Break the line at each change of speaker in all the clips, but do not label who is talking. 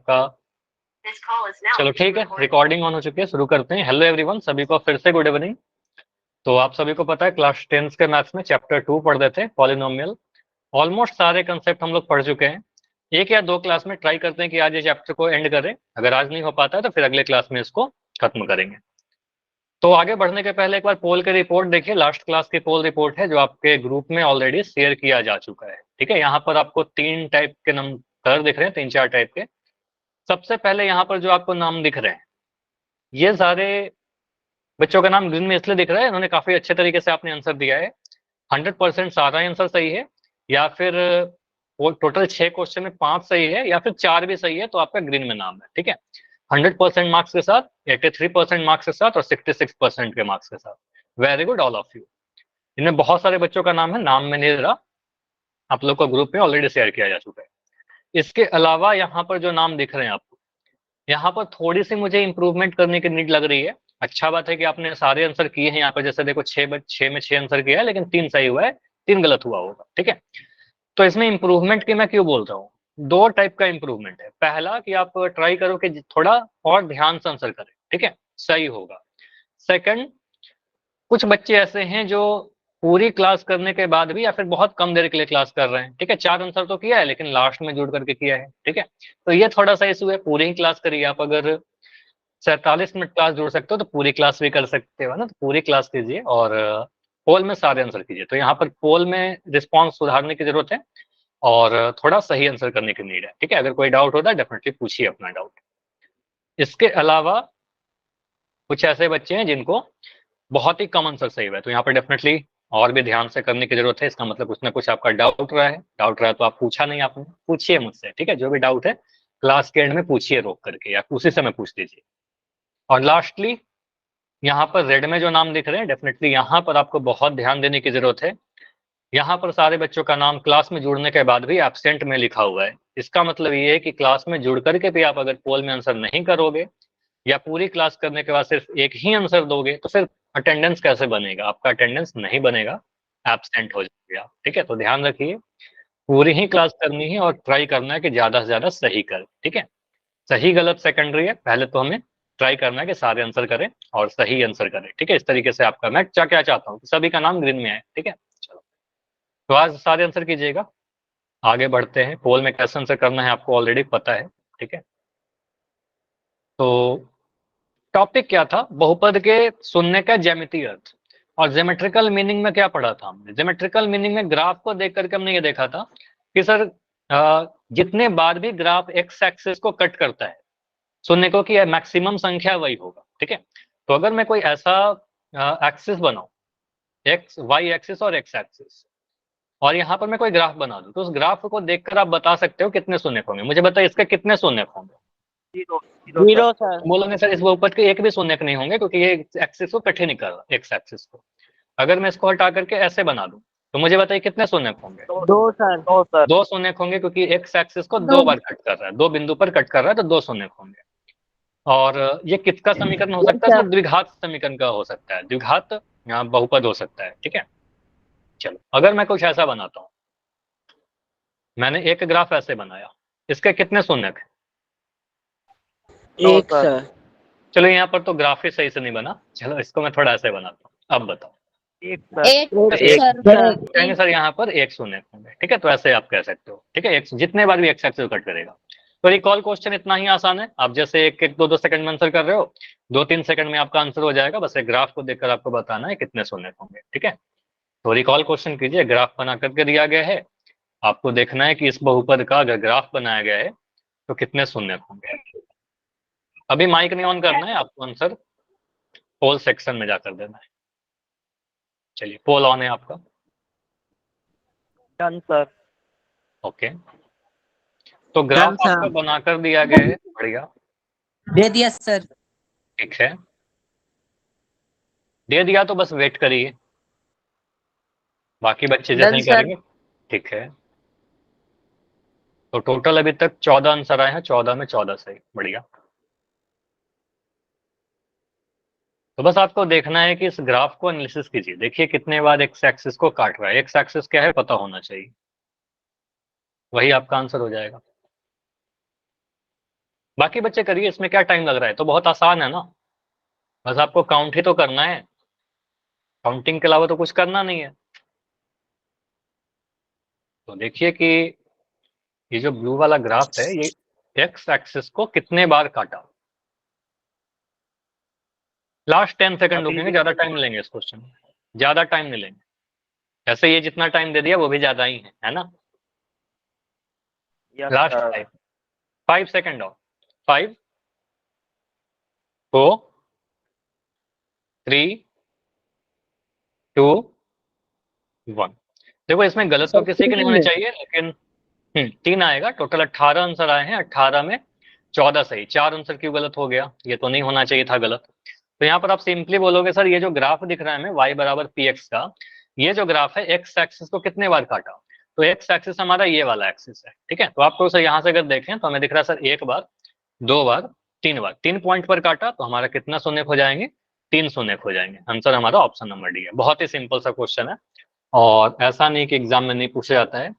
आपका। चलो ठीक है, रिकॉर्डिंग ऑन हो चुकी है, शुरू करते हैं। हेलो एवरीवन, सभी को फिर से गुड इवनिंग। तो आप सभी को पता है क्लास 10th के मैथ्स में चैप्टर 2 पढ़ रहे थे, पॉलिनोमियल। ऑलमोस्ट सारे कंसेप्ट हम लोग पढ़ चुके हैं। एक या दो क्लास में ट्राई करते हैं कि आज ये चैप्टर को एंड करें। अगर आज नहीं हो पाता है तो फिर अगले क्लास में इसको खत्म करेंगे। तो आगे बढ़ने के पहले एक बार पोल की रिपोर्ट देखिए। लास्ट क्लास की पोल रिपोर्ट है जो आपके ग्रुप में ऑलरेडी शेयर किया जा चुका है। ठीक है, यहाँ पर आपको 3 टाइप के नंबर दिख रहे हैं, 3-4 टाइप के। सबसे पहले यहाँ पर जो आपको नाम दिख रहे हैं, ये सारे बच्चों का नाम ग्रीन में इसलिए दिख रहा है, इन्होंने काफी अच्छे तरीके से आपने आंसर दिया है। 100% सारा आंसर सही है, या फिर वो टोटल 6 क्वेश्चन में 5 सही है, या फिर 4 भी सही है, तो आपका ग्रीन में नाम है। ठीक है, 100% मार्क्स के साथ, 83% मार्क्स के साथ और 66% के मार्क्स के साथ। Very good all of you. इनमें बहुत सारे बच्चों का नाम है, नाम में नहीं रहा, आप लोग को ग्रुप में ऑलरेडी शेयर किया जा चुका है। इसके अलावा यहाँ पर जो नाम दिख रहे हैं आपको, यहाँ पर थोड़ी सी मुझे इंप्रूवमेंट करने की नीड लग रही है। अच्छा बात है कि आपने सारे आंसर किए हैं। यहाँ पर जैसे देखो 6 में 6 आंसर किया है, लेकिन 3 सही हुआ है, 3 गलत हुआ होगा। ठीक है, तो इसमें इंप्रूवमेंट की मैं क्यों बोल रहा हूँ, 2 टाइप का इंप्रूवमेंट है। पहला कि आप ट्राई करो कि थोड़ा और ध्यान से आंसर करें, ठीक है, सही होगा। सेकंड, कुछ बच्चे ऐसे हैं जो पूरी क्लास करने के बाद भी या फिर बहुत कम देर के लिए क्लास कर रहे हैं। ठीक है, 4 आंसर तो किया है लेकिन लास्ट में जुड़ करके किया है। ठीक है, तो ये थोड़ा सा इशू है। पूरी ही क्लास करिए आप। अगर 47 मिनट क्लास जोड़ सकते हो तो पूरी क्लास भी कर सकते हो ना, तो पूरी क्लास कीजिए और पोल में सारे आंसर कीजिए। तो यहाँ पर पोल में रिस्पॉन्स सुधारने की जरूरत है और थोड़ा सही आंसर करने की नीड है। ठीक है, अगर कोई डाउट होता है डेफिनेटली पूछिए अपना डाउट। इसके अलावा कुछ ऐसे बच्चे हैं जिनको बहुत ही कम आंसर सही हुआ है, तो यहाँ पर डेफिनेटली और भी ध्यान से करने की जरूरत है। इसका मतलब कुछ ना कुछ आपका डाउट रहा है। डाउट रहा है तो आप पूछा नहीं आपने, पूछिए मुझसे। ठीक है, जो भी डाउट है क्लास के एंड में पूछिए रोक करके, या उसी समय पूछ लीजिए। और लास्टली यहाँ पर रेड में जो नाम दिख रहे हैं, डेफिनेटली यहाँ पर आपको बहुत ध्यान देने की जरूरत है। यहाँ पर सारे बच्चों का नाम क्लास में जुड़ने के बाद भी एब्सेंट में लिखा हुआ है। इसका मतलब ये है कि क्लास में जुड़ करके भी आप अगर पोल में आंसर नहीं करोगे या पूरी क्लास करने के बाद सिर्फ एक ही आंसर दोगे तो फिर अटेंडेंस कैसे बनेगा? आपका अटेंडेंस नहीं बनेगा, एब्सेंट हो जाएगा आप। ठीक है, तो ध्यान रखिए, पूरी ही क्लास करनी है और ट्राई करना है कि ज्यादा से ज्यादा सही कर। ठीक है, सही गलत सेकेंडरी है, पहले तो हमें ट्राई करना है कि सारे आंसर करें और सही आंसर करें। ठीक है, इस तरीके से आपका मैं क्या चाहता हूँ कि सभी का नाम ग्रीन में आए। ठीक है, चलो तो आज सारे आंसर कीजिएगा। आगे बढ़ते हैं। पोल में कैसे आंसर करना है आपको ऑलरेडी पता है। ठीक है, तो टॉपिक क्या था? बहुपद के सुनने का ज्यामितीय अर्थ। और ज्योमेट्रिकल मीनिंग में क्या पढ़ा था हमने? ज्योमेट्रिकल मीनिंग में ग्राफ को देख करके हमने ये देखा था कि सर जितने बार भी ग्राफ एक्स एक्सिस को कट करता है, सुनने को कि मैक्सिमम संख्या वही होगा। ठीक है, तो अगर मैं कोई ऐसा एक्सिस बनाऊं, एक्स वाई एक्सिस और एक्स एक्सिस, और यहाँ पर मैं कोई ग्राफ बना दूं, तो उस ग्राफ को देखकर आप बता सकते हो कितने शून्य होंगे। मुझे बताइए इसके कितने शून्य होंगे?
Zero sir.
बोलोगे सर इस बहुपद के एक भी शून्य नहीं होंगे क्योंकि ये एक्सिस को कट ही नहीं कर रहा, एक्स एक्सिस को। अगर मैं इसको हटा करके ऐसे बना दूं तो मुझे बताइए कितने शून्य होंगे?
2 सर। 2 सर।
2 शून्य होंगे क्योंकि एक्स एक्सिस को 2 बार कट कर रहा है, 2 बिंदु पर कट कर रहा है, तो 2 शून्य होंगे। और ये किसका समीकरण हो सकता है? इसमें द्विघात समीकरण का हो सकता है, द्विघात बहुपद हो सकता है। ठीक है, चलो अगर मैं कुछ ऐसा बनाता हूँ, मैंने एक ग्राफ ऐसे बनाया, इसके कितने शून्य थे?
1 सर।
चलो यहाँ पर तो ग्राफ ही सही से नहीं बना, चलो इसको मैं थोड़ा ऐसे बनाता हूँ। अब बताओ।
1
एक
सर।
कहेंगे सर यहाँ पर 1 शून्य होंगे। ठीक है, तो ऐसे आप कह सकते हो। ठीक है, जितने बार भी एक्स एक्सिस कट करेगा। तो रिकॉल क्वेश्चन इतना ही आसान है। आप जैसे 1-1, 2-2 सेकंड में आंसर कर रहे हो, 2-3 सेकंड में आपका आंसर हो जाएगा। बस एक ग्राफ को देखकर आपको बताना है कितने शून्य होंगे। ठीक है, तो रिकॉल क्वेश्चन कीजिए। ग्राफ बना करके दिया गया है, आपको देखना है कि इस बहुपद का अगर ग्राफ बनाया गया है तो कितने शून्य होंगे। अभी माइक नहीं ऑन करना है आपको, आंसर पोल सेक्शन में जाकर देना है। चलिए पोल ऑन है आपका।
Done sir.
ओके, तो ग्राफ
सर।
आपका बनाकर दिया गया है, बढ़िया,
दे दिया सर।
ठीक है, दे दिया तो बस वेट करिए, बाकी बच्चे जैसे
डन
ही
सर।
करेंगे। ठीक है, तो टोटल अभी तक 14 आंसर आए हैं, 14 में 14 सही, बढ़िया। तो बस आपको देखना है कि इस ग्राफ को एनालिसिस कीजिए, देखिए कितने बार एक्स एक्सिस को काट रहा है। एक्स एक्सिस क्या है पता होना चाहिए, वही आपका आंसर हो जाएगा। बाकी बच्चे करिए, इसमें क्या टाइम लग रहा है, तो बहुत आसान है ना, बस आपको काउंट ही तो करना है, काउंटिंग के अलावा तो कुछ करना नहीं है। तो देखिए कि ये जो ब्लू वाला ग्राफ है, ये एक्स एक्सिस को कितने बार काटा। लास्ट 10 सेकंड रुकेंगे, ज्यादा टाइम लेंगे इस क्वेश्चन में, ज्यादा टाइम नहीं लेंगे। ऐसे ये जितना टाइम दे दिया वो भी ज्यादा ही है ना। लास्ट 5 सेकंड और 5 4 3 2 1। देखो इसमें गलत तो किसी के नहीं होने चाहिए, लेकिन 3 आएगा। टोटल 18 आंसर आए हैं, 18 में 14 सही, 4 आंसर क्यों गलत हो गया, ये तो नहीं होना चाहिए था गलत। तो यहाँ पर आप सिंपली बोलोगे सर ये जो ग्राफ दिख रहा है हमें y बराबर पी एक्स का, ये जो ग्राफ है एक्स एक्सिस को कितने बार काटा, तो एक्स एक्सिस हमारा ये वाला एक्सिस है, ठीक है। तो आपको सर यहाँ से अगर देखें तो हमें दिख रहा है सर 1 बार 2 बार 3 बार, 3 पॉइंट पर काटा, तो हमारा कितना शून्य हो जाएंगे, 3 शून्य हो जाएंगे। आंसर हमारा ऑप्शन नंबर डी है। बहुत ही सिंपल सा क्वेश्चन है, और ऐसा नहीं कि एग्जाम में नहीं पूछा जाता है,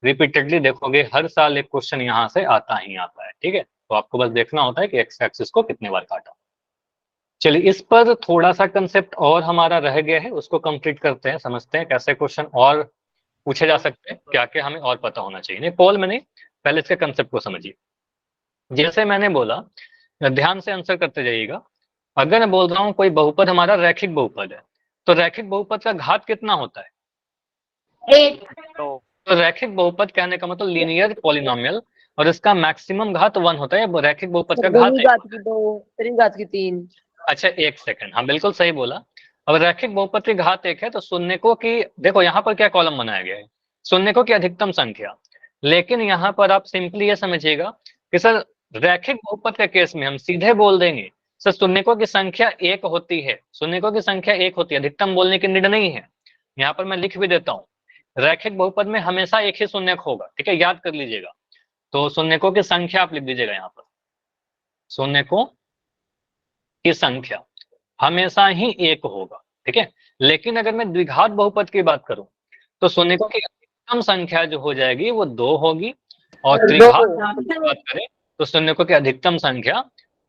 रिपीटेडली देखोगे हर साल एक क्वेश्चन यहाँ से आता ही आता है, ठीक है। तो आपको बस देखना होता है कि एक्स एक्सिस को कितने बार काटा। चलिए इस पर थोड़ा सा कंसेप्ट और हमारा रह गया है, उसको कंप्लीट करते हैं, समझते हैं कैसे क्वेश्चन और पूछे जा सकते हैं, क्या क्या हमें और पता होना चाहिए। नहीं पोल में नहीं, पहले इसके कंसेप्ट को समझिए। जैसे मैंने बोला, ध्यान से आंसर करते जाइएगा। अगर मैं बोल रहा हूँ कोई बहुपद हमारा रैखिक बहुपद है, तो रैखिक बहुपद का घात कितना होता है,
8।
तो रैखिक बहुपद कहने का मतलब लीनियर पॉलिनोमियल, और इसका मैक्सिमम घात 1 होता है, रैखिक बहुपद का घात 1
घात की 2, 3 घात की 3।
अच्छा 1 सेकंड, हाँ बिल्कुल सही बोला। अब रैखिक बहुपद की घात 1 है, तो शून्यकों की देखो यहाँ पर क्या कॉलम बनाया गया है, शून्यकों की अधिकतम संख्या। लेकिन यहाँ पर आप सिंपली ये समझिएगा कि सर रैखिक बहुपद के केस में हम सीधे बोल देंगे सर शून्यकों की संख्या 1 होती है, शून्यकों की संख्या 1 होती है, अधिकतम बोलने की नीड नहीं है। यहाँ पर मैं लिख भी देता हूँ, रैखिक बहुपद में हमेशा एक ही शून्यक होगा, ठीक है, याद कर लीजिएगा। तो शून्यकों की संख्या आप लिख दीजिएगा यहाँ पर, शून्यकों की संख्या हमेशा ही 1 होगा, ठीक है। लेकिन अगर मैं द्विघात बहुपद की बात करूं, तो शून्यकों की अधिकतम संख्या जो हो जाएगी वो 2 होगी, और त्रिघात बहुपद की बात करें तो शून्यकों की अधिकतम संख्या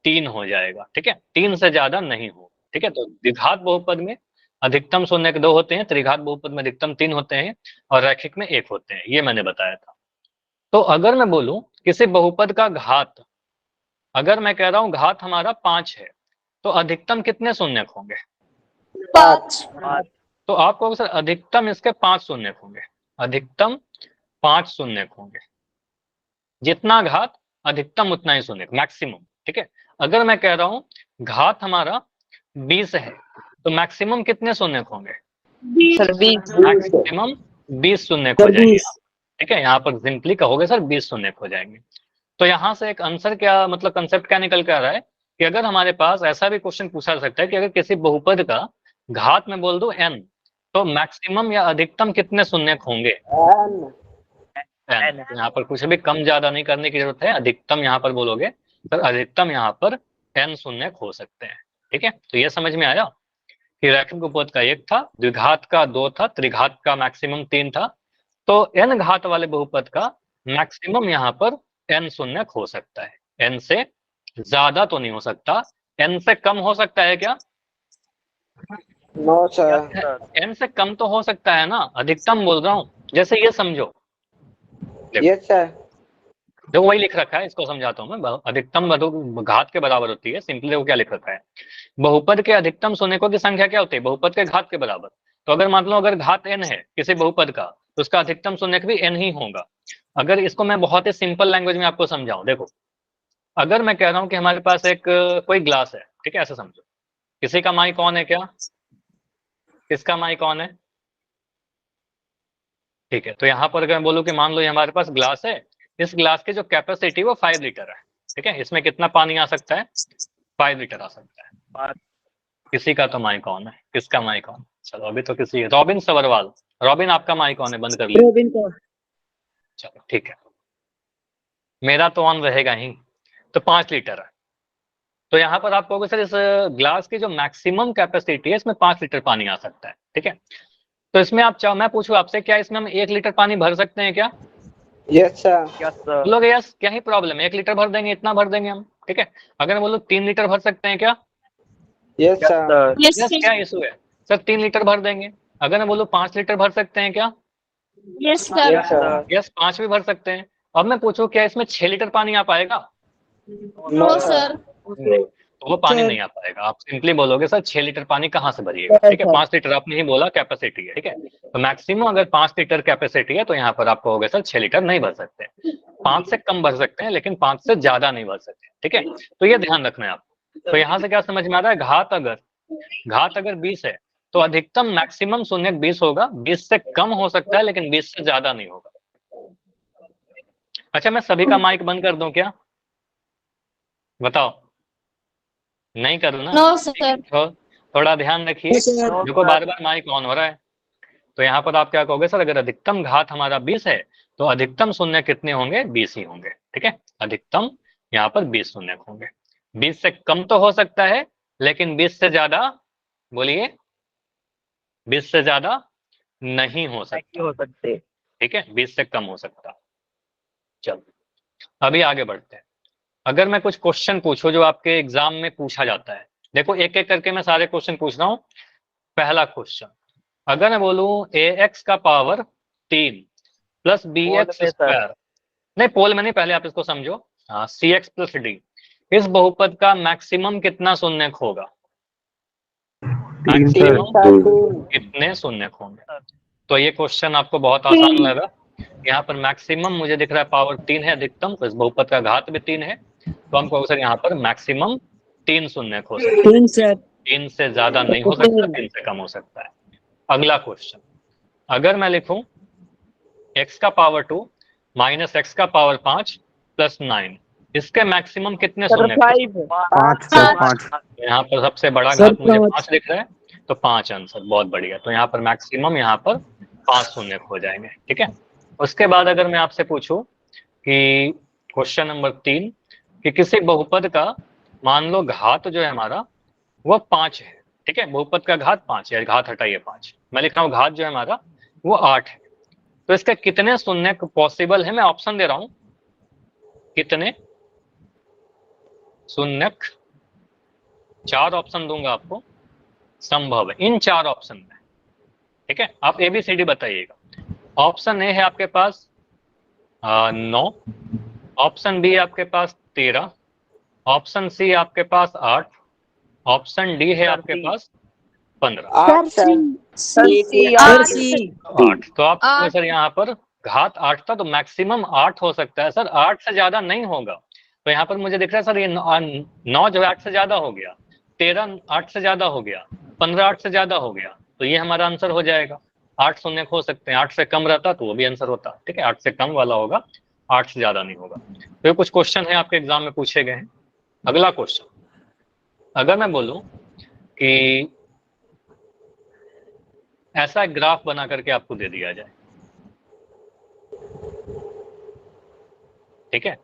3 हो जाएगा, ठीक है, 3 से ज्यादा नहीं हो, ठीक है। तो द्विघात बहुपद में अधिकतम शून्यक 2 होते हैं, त्रिघात बहुपद में अधिकतम 3 होते हैं, और रैखिक में 1 होते हैं, ये मैंने बताया था। तो अगर मैं बोलूं किसी बहुपद का घात, अगर मैं कह रहा हूं घात हमारा 5 है, तो अधिकतम कितने शून्यक होंगे,
5।
तो आप कहोगे सर अधिकतम इसके 5 शून्यक होंगे, अधिकतम 5 शून्यक होंगे, जितना घात अधिकतम उतना ही शून्यक, मैक्सिमम, ठीक है। अगर मैं कह रहा हूं घात हमारा 20 है, तो मैक्सिमम कितने शून्यक होंगे,
सर 20।
मैक्सिमम 20 शून्यक हो जाएंगे, ठीक है। यहाँ पर सिंपली कहोगे सर 20 शून्यक हो जाएंगे। तो यहाँ से एक आंसर क्या मतलब कंसेप्ट क्या निकल के आ रहा है कि अगर हमारे पास ऐसा भी क्वेश्चन पूछा जा सकता है कि अगर किसी बहुपद का घात में बोल दो n, तो मैक्सिमम या अधिकतम कितने शून्यक होंगे, n। यहाँ पर कुछ भी कम ज्यादा नहीं करने की जरूरत है, अधिकतम यहाँ पर बोलोगे तो अधिकतम यहाँ पर n शून्यक हो सकते हैं, ठीक है। तो ये समझ में आया कि रैखिक बहुपद का 1 था, द्विघात का 2 था, त्रिघात का मैक्सिमम 3 था, तो n घात वाले बहुपद का मैक्सिमम यहाँ पर n शून्यक हो सकता है, n से ज्यादा तो नहीं हो सकता, n से कम हो सकता है क्या,
नो सर।
n से कम तो हो सकता है ना, अधिकतम बोल रहा हूँ। जैसे ये समझो,
यस सर।
जो वही लिख रखा है, इसको समझाता हूँ मैं, अधिकतम घात के बराबर होती है, सिंपली देखो क्या लिख रखा है, बहुपद के अधिकतम शून्यकों की संख्या क्या होती है, बहुपद के घात के बराबर। तो अगर मान लो अगर घात n है किसी बहुपद का, तो उसका अधिकतम शून्यक भी n ही होगा। अगर इसको मैं बहुत ही सिंपल लैंग्वेज में आपको समझाऊं, देखो अगर मैं कह रहा हूं कि हमारे पास एक कोई ग्लास है, ठीक है, ऐसे समझो, किसी का माई कौन है, क्या किसका माई कौन है, ठीक है। तो यहाँ पर अगर मैं बोलूँ कि मान लो ये हमारे पास ग्लास है, इस ग्लास की जो कैपेसिटी वो 5 लीटर है, ठीक है, इसमें कितना पानी आ सकता है, 5 लीटर आ सकता है। किसी का तो माई कौन है, किसका माई कौन, चलो अभी तो किसी रॉबिन सवरवाल, रॉबिन आपका माई कौन है, बंद कर लिया,
रॉबिन को।
चलो ठीक है, मेरा तो ऑन रहेगा ही, तो 5 लीटर है। तो यहाँ पर आप कहोगे सर इस ग्लास की जो मैक्सिमम कैपेसिटी है इसमें 5 लीटर पानी आ सकता है, ठीक है। तो इसमें आप चाहो मैं पूछूं आपसे, क्या इसमें हम 1 लीटर पानी भर सकते हैं क्या,
यस सर।
लोग यस, क्या ही प्रॉब्लम है, 1 लीटर भर देंगे, इतना भर देंगे हम, ठीक है। अगर मैं बोलूँ 3 लीटर भर सकते हैं क्या?
Yes, sir.
यस, क्या इशू है सर? 3 लीटर भर देंगे। अगर मैं बोलूँ 5 लीटर भर सकते हैं क्या?
Yes, sir.
Yes, sir.
Yes, 5 भी भर सकते हैं। अब मैं पूछूं क्या इसमें 6 लीटर पानी आ पाएगा?
No, sir.
नहीं, तो वो पानी नहीं आ पाएगा। आप सिंपली बोलोगे सर 6 लीटर पानी कहाँ से भरिएगा, ठीक है। 5 लीटर आपने ही बोला कैपेसिटी है, ठीक है। तो मैक्सिमम अगर 5 लीटर कैपेसिटी है तो यहाँ पर आप कहोगे सर 6 लीटर नहीं भर सकते, 5 से कम भर सकते हैं लेकिन 5 से ज्यादा नहीं भर सकते, ठीक है। तो ये ध्यान रखना है आपको। तो यहाँ से क्या समझ में आ रहा है? घात अगर 20 है तो अधिकतम मैक्सिमम शून्यक 20 होगा, 20 से कम हो सकता है लेकिन 20 से ज्यादा नहीं होगा। अच्छा, मैं सभी का माइक बंद कर दूं क्या? बताओ, नहीं करूँ ना?
No, sir.
तो थोड़ा ध्यान रखिए, देखो बार बार माइक ऑन हो रहा है। तो यहाँ पर आप क्या कहोगे सर? अगर अधिकतम घात हमारा 20 है तो अधिकतम शून्य कितने होंगे? 20 ही होंगे, ठीक है। अधिकतम यहाँ पर 20 शून्य होंगे। 20 से कम तो हो सकता है लेकिन 20 से ज्यादा, बोलिए, 20 से ज्यादा नहीं हो सकते, ठीक है। 20 से कम हो सकता। चलो अभी आगे बढ़ते हैं। अगर मैं कुछ क्वेश्चन पूछूं जो आपके एग्जाम में पूछा जाता है, देखो एक एक करके मैं सारे क्वेश्चन पूछ रहा हूँ। पहला क्वेश्चन, अगर मैं बोलूं ax का पावर 3 प्लस bx स्क्वायर, नहीं पोल में नहीं, पहले आप इसको समझो। हाँ, cx प्लस d, इस बहुपद का मैक्सिमम कितना शून्यक होगा? मैक्सिमम कितने शून्यक होंगे? तो ये क्वेश्चन आपको बहुत आसान लगा। यहाँ पर मैक्सिमम मुझे दिख रहा है पावर 3 है अधिकतम, तो इस बहुपद का घात भी 3 है, तो हम कहोगे सर यहाँ पर मैक्सिमम 3 शून्यक हो सकते हैं। 3 से ज्यादा नहीं हो सकता, 3 से कम हो सकता है। अगला क्वेश्चन, अगर मैं लिखूं x का पावर 2 माइनस x का पावर 5 प्लस 9, इसके मैक्सिमम कितने शून्यक?
5
यहाँ पर सबसे बड़ा घात मुझे 5 दिख रहा है, तो 5 आंसर, बहुत बढ़िया। तो यहाँ पर मैक्सिमम यहाँ पर 5 शून्यक हो जाएंगे, ठीक है। उसके बाद अगर मैं आपसे पूछूं कि क्वेश्चन नंबर 3, कि किसी बहुपद का मान लो घात जो है हमारा वो 5 है, ठीक है। बहुपद का घात 5 है, घात हटाइए 5, मैं लिख रहा हूँ घात जो है हमारा वो 8 है, तो इसके कितने शून्यक पॉसिबल है? मैं ऑप्शन दे रहा हूं, कितने शून्यक, 4 ऑप्शन दूंगा आपको, संभव है इन 4 ऑप्शन में, ठीक है। आप ABCD बताइएगा। ऑप्शन ए है आपके पास 9, ऑप्शन बी आपके पास 13, ऑप्शन सी आपके पास 8, ऑप्शन डी है आपके पास 15। 8, तो आप सर यहाँ पर घात 8 था तो मैक्सिमम 8 हो सकता है सर, 8 से ज्यादा नहीं होगा। तो यहाँ पर मुझे दिख रहा है सर ये 9 जो है 8 से ज्यादा हो गया, 13 8 से ज्यादा हो गया, 15 8 से ज्यादा हो गया, तो ये हमारा आंसर हो जाएगा। 8 शून्य हो सकते हैं, 8 से कम रहता तो वो भी आंसर होता, ठीक है। 8 से कम वाला होगा, 8 से ज्यादा नहीं होगा। तो ये कुछ क्वेश्चन है आपके एग्जाम में पूछे गए हैं। अगला क्वेश्चन, अगर मैं बोलूं कि ऐसा एक ग्राफ बना करके आपको दे दिया जाए, ठीक है,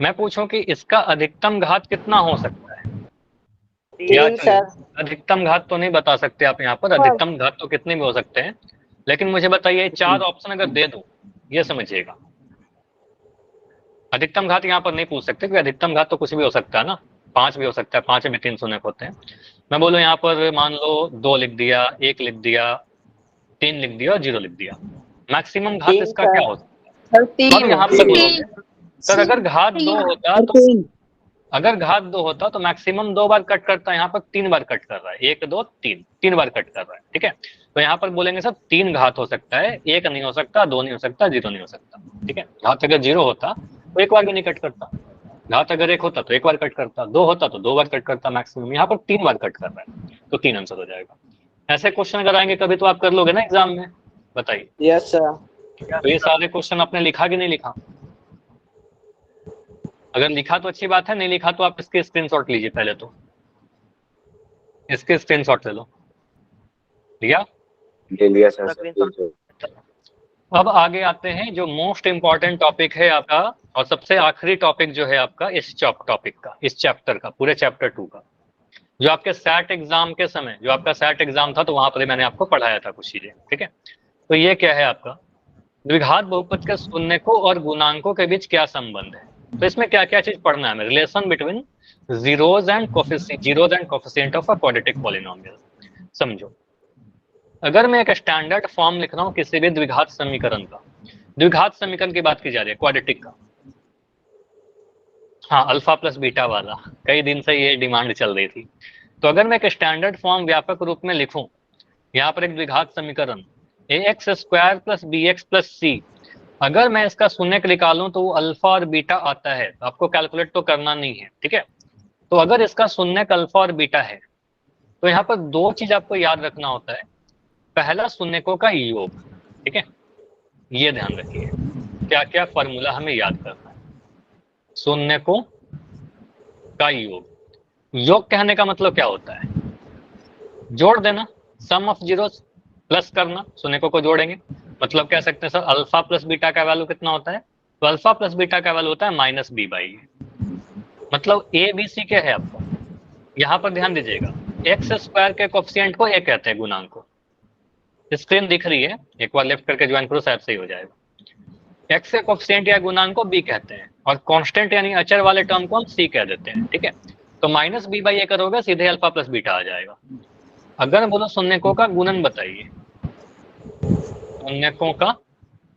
मैं पूछूं कि इसका अधिकतम घात कितना हो सकता है? या अधिकतम घात तो नहीं बता सकते आप यहाँ पर, अधिकतम घात तो कितने भी हो सकते हैं, लेकिन मुझे बताइए 4 ऑप्शन अगर दे दूं, ये समझिएगा। अधिकतम घात यहाँ पर नहीं पूछ सकते क्योंकि अधिकतम घात तो कुछ भी हो सकता है ना, 5 भी हो सकता है, 5 में 3 शून्य होते हैं। मैं बोलूं यहाँ पर मान लो 2 लिख दिया, 1 लिख दिया, 3 लिख दिया और 0 लिख दिया, मैक्सिमम घात इसका क्या हो सकता है? अब यहाँ पर बोलोगे सर अगर घात 2 होता तो, अगर घात 2 होता तो मैक्सिमम 2 बार कट करता है, यहाँ पर 3 बार कट कर रहा है, 1 2 3, 3 बार कट कर रहा है, ठीक है। तो यहाँ पर बोलेंगे सर 3 घात हो सकता है, 1 नहीं हो सकता, 2 नहीं हो सकता, 0 नहीं हो सकता, ठीक है। घात अगर 0 होता तो 1 बार भी नहीं कट करता, घात अगर 1 होता तो 1 बार कट करता, 2 होता तो 2 बार कट करता मैक्सिमम, यहाँ पर 3 बार कट कर रहा है, तो 3 आंसर हो जाएगा। ऐसे क्वेश्चन अगर आएंगे कभी तो आप कर लोगे ना एग्जाम में, बताइए।
Yes sir.
तो ये सारे क्वेश्चन आपने लिखा कि नहीं लिखा? अगर लिखा तो अच्छी बात है, नहीं लिखा तो आप इसके स्क्रीनशॉट लीजिए, पहले तो इसके स्क्रीनशॉट ले लो। लिया?
ले लिया सर।
अब आगे आते हैं, जो मोस्ट इंपॉर्टेंट टॉपिक है आपका और सबसे आखिरी टॉपिक जो है आपका इस टॉपिक का, इस चैप्टर का, पूरे चैप्टर 2 का, जो आपके सैट एग्जाम के समय, जो आपका सैट एग्जाम था तो वहां पर मैंने आपको पढ़ाया था कुछ चीजें, ठीक है। तो ये क्या है आपका, द्विघात बहुपद के शून्यकों और गुणांकों के बीच क्या संबंध है? तो इसमें क्या क्या चीज पढ़ना है हमें, relation between zeros and coefficient of a quadratic polynomial. समझो, अगर मैं एक स्टैंडर्ड फॉर्म लिख रहा हूँ किसी भी द्विघात समीकरण का, द्विघात समीकरण की बात की जा रही है, क्वाड्रेटिक का, हाँ अल्फा प्लस बीटा वाला, कई दिन से ये डिमांड चल रही थी। तो अगर मैं एक स्टैंडर्ड फॉर्म व्यापक रूप में लिखूं, यहाँ पर एक द्विघात समीकरण ax² plus bx plus c, अगर मैं इसका शून्यक निकालूं तो वो अल्फा और बीटा आता है, तो आपको कैलकुलेट तो करना नहीं है, ठीक है। तो अगर इसका शून्यक अल्फा और बीटा है तो यहाँ पर दो चीज आपको याद रखना होता है। पहला, शून्यकों का योग, ठीक है, ये ध्यान रखिए। क्या क्या फॉर्मूला हमें याद करना है, शून्यकों का योग। योग कहने का मतलब क्या होता है, जोड़ देना, सम ऑफ जीरोस प्लस करना, शून्यकों को जोड़ेंगे, मतलब कह सकते हैं सर अल्फा प्लस बीटा का वैल्यू कितना होता है, तो अल्फा प्लस बीटा का वैल्यू होता है माइनस बी बाई ए। मतलब ए बी सी क्या है आपका, यहाँ पर ध्यान दीजिएगा, x² के कोफिशिएंट को ए कहते हैं, गुणांक को, स्क्रीन दिख रही है, एक बार लेफ्ट करके ज्वाइन करो, शायद सही हो जाएगा। x के कोफिशिएंट या गुणांक को b कहते हैं, और कांस्टेंट यानी अचर वाले टर्म को हम c कह देते हैं, ठीक है। तो माइनस बी बाई ए करोगे सीधे अल्फा प्लस बीटा आ जाएगा। अगर बोलो शून्यकों का गुणन बताइए, शून्यकों का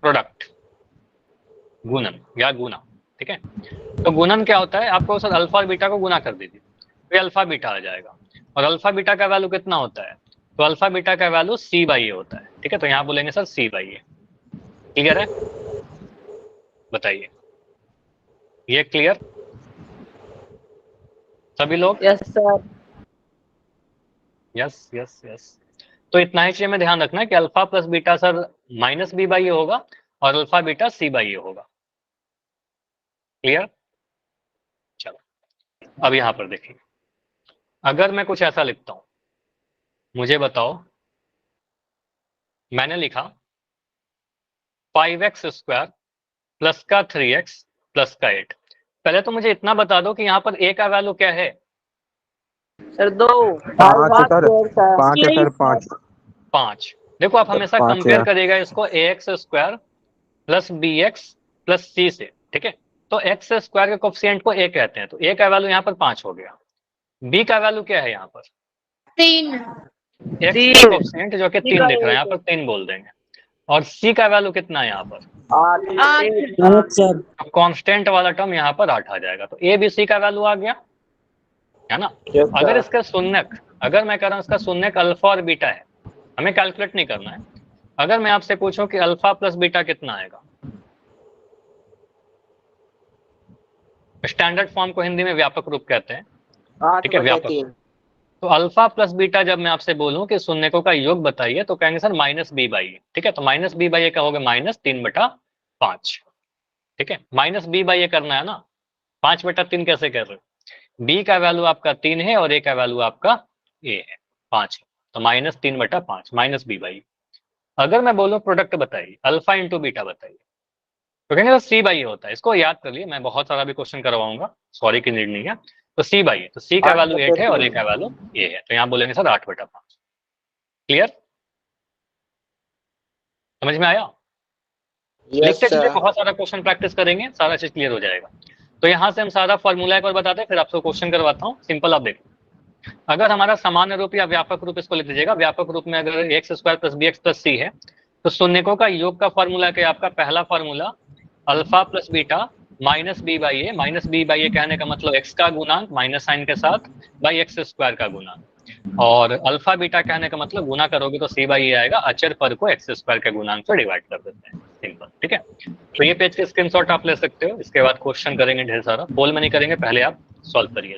प्रोडक्ट, गुणन या गुना, ठीक है। तो गुणन क्या होता है, आपको सर अल्फा और बीटा को गुना कर दीजिए, तो अल्फा बीटा आ जाएगा। और अल्फा बीटा का वैल्यू कितना होता है, तो अल्फा बीटा का वैल्यू c बाई ए होता है, ठीक है। तो यहाँ बोलेंगे sir c by a, clear है, बताइए, ये क्लियर सभी लोग?
Yes sir.
Yes yes yes. तो इतना ही चीज में ध्यान रखना है कि alpha plus beta sir minus b by a होगा और alpha beta c by a होगा, क्लियर। चलो अब यहां पर देखिए, अगर मैं कुछ ऐसा लिखता हूं, मुझे बताओ, मैंने लिखा 5x² प्लस का 3x प्लस का 8। पहले तो मुझे इतना बता दो कि यहाँ पर a का वैल्यू क्या है,
सर 2
पाँच है सर,
5। देखो आप हमेशा
पाँच
कंपेयर
है।
करिएगा इसको ax² plus bx plus c से, ठीक है। तो x² के कोफिशिएंट को a कहते हैं, तो a का वैल्यू यहाँ पर 5 हो गया। b का वैल्यू क्या है यहाँ पर,
3
x का कोफिशिएंट जो कि 3 दिख रहा है यहाँ पर, 3 बोल देंगे। और c का वैल्यू कितना है यहाँ पर,
8
कांस्टेंट वाला टर्म यहाँ पर 8 आ जाएगा। तो a b c का वैल्यू आ गया है ना। अगर इसका शून्यक, अगर मैं कह रहा हूँ इसका शून्यक अल्फा और बीटा है, हमें कैलकुलेट नहीं करना है। अगर मैं आपसे पूछूं कि अल्फा प्लस बीटा कितना आएगा, स्टैंडर्ड फॉर्म को हिंदी में व्यापक रूप कहते हैं, ठीक है, व्यापक। तो अल्फा प्लस बीटा जब मैं आपसे बोलूं कि शून्यकों का योग बताइए, तो कहेंगे सर माइनस बी बाई ए, ठीक है। तो माइनस बी बाई ए का होगा -3/5, ठीक है। माइनस बी बाई ए करना है ना, 5/3 कैसे कर रहे हो, बी का वैल्यू आपका 3 है और ए का वैल्यू आपका ए है 5 है, तो -3/5 माइनस बी बाई। अगर मैं बोलूं प्रोडक्ट बताइए, अल्फा इंटू बीटा बताइए, तो कहेंगे सी बाई ए होता है। इसको याद कर लिए, मैं बहुत सारा भी क्वेश्चन करवाऊंगा, सॉरी की नीड नहीं है। तो सी बाई ए, तो सी का वैल्यू 8 है और ए का वैल्यू ए है, तो यहाँ बोलेंगे सर 8/5, क्लियर, समझ में आया। लिखते चलिए, बहुत सारा क्वेश्चन प्रैक्टिस करेंगे, सारा चीज क्लियर हो जाएगा। तो यहाँ से हम सारा फॉर्मूला एक बार बताते हैं, फिर आपको क्वेश्चन करवाता हूँ। सिंपल, आप देखो, अगर हमारा सामान्य रूप या व्यापक रूप, इसको लिख दीजिएगा। व्यापक रूप में अगर x² plus bx plus c है, तो शून्यकों का योग का फॉर्मूला क्या है आपका, पहला formula alpha plus beta minus b by a. Minus b by a कहने का मतलब x का गुणांक माइनस साइन के साथ बाई x² का गुणांक, और अल्फा बीटा कहने का मतलब गुना करोगे तो c बाई ए आएगा, अचर पर को x² के गुणांक से डिवाइड कर देते हैं, सिंपल, ठीक है। तो ये पेज के स्क्रीनशॉट आप ले सकते हो। इसके बाद क्वेश्चन करेंगे ढेर सारा, पोल में नहीं करेंगे, पहले आप सॉल्व करिए।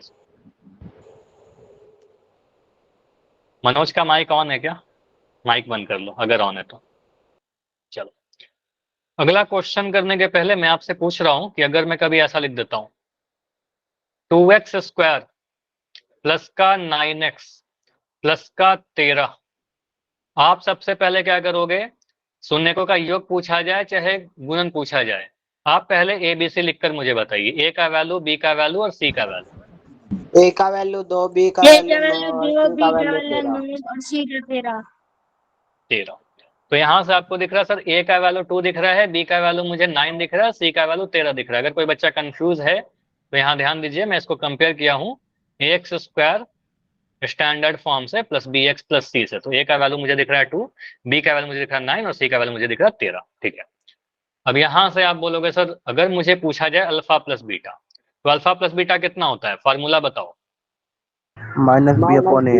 मनोज का माइक ऑन है क्या, माइक बंद कर लो अगर ऑन है तो। चलो, अगला क्वेश्चन करने के पहले मैं आपसे पूछ रहा हूं कि अगर मैं कभी ऐसा लिख देता हूं 2x² प्लस का 9x प्लस का 13, आप सबसे पहले क्या करोगे, शून्यकों का योग पूछा जाए चाहे गुणन पूछा जाए, आप पहले ए बी सी लिखकर मुझे बताइए, ए का वैल्यू, बी का वैल्यू और सी का वैल्यू।
ए का वैल्यू 2, बी का
A
वैल्यू 9 और सी का वैल्यू 13।
9 और C का 13।
13, तो यहाँ से आपको दिख रहा है सर ए का वैल्यू 2 दिख रहा है, बी का वैल्यू मुझे 9 दिख रहा है, सी का वैल्यू 13 दिख रहा है। अगर कोई बच्चा कंफ्यूज है तो यहाँ ध्यान दीजिए, मैं इसको कंपेयर किया हूँ एक्स स्क्वायर स्टैंडर्ड फॉर्म से प्लस बी एक्स प्लस सी से। तो ए का वैल्यू मुझे दिख रहा है 2, बी का वैल्यू मुझे दिख रहा है 9 और सी का वैल्यू मुझे दिख रहा है 13। ठीक है, अब यहाँ से आप बोलोगे सर अगर मुझे पूछा जाए अल्फा प्लस बीटा, तो अल्फा प्लस बीटा कितना होता है, फॉर्मूला बताओ।
माइनस बी अपॉन ए।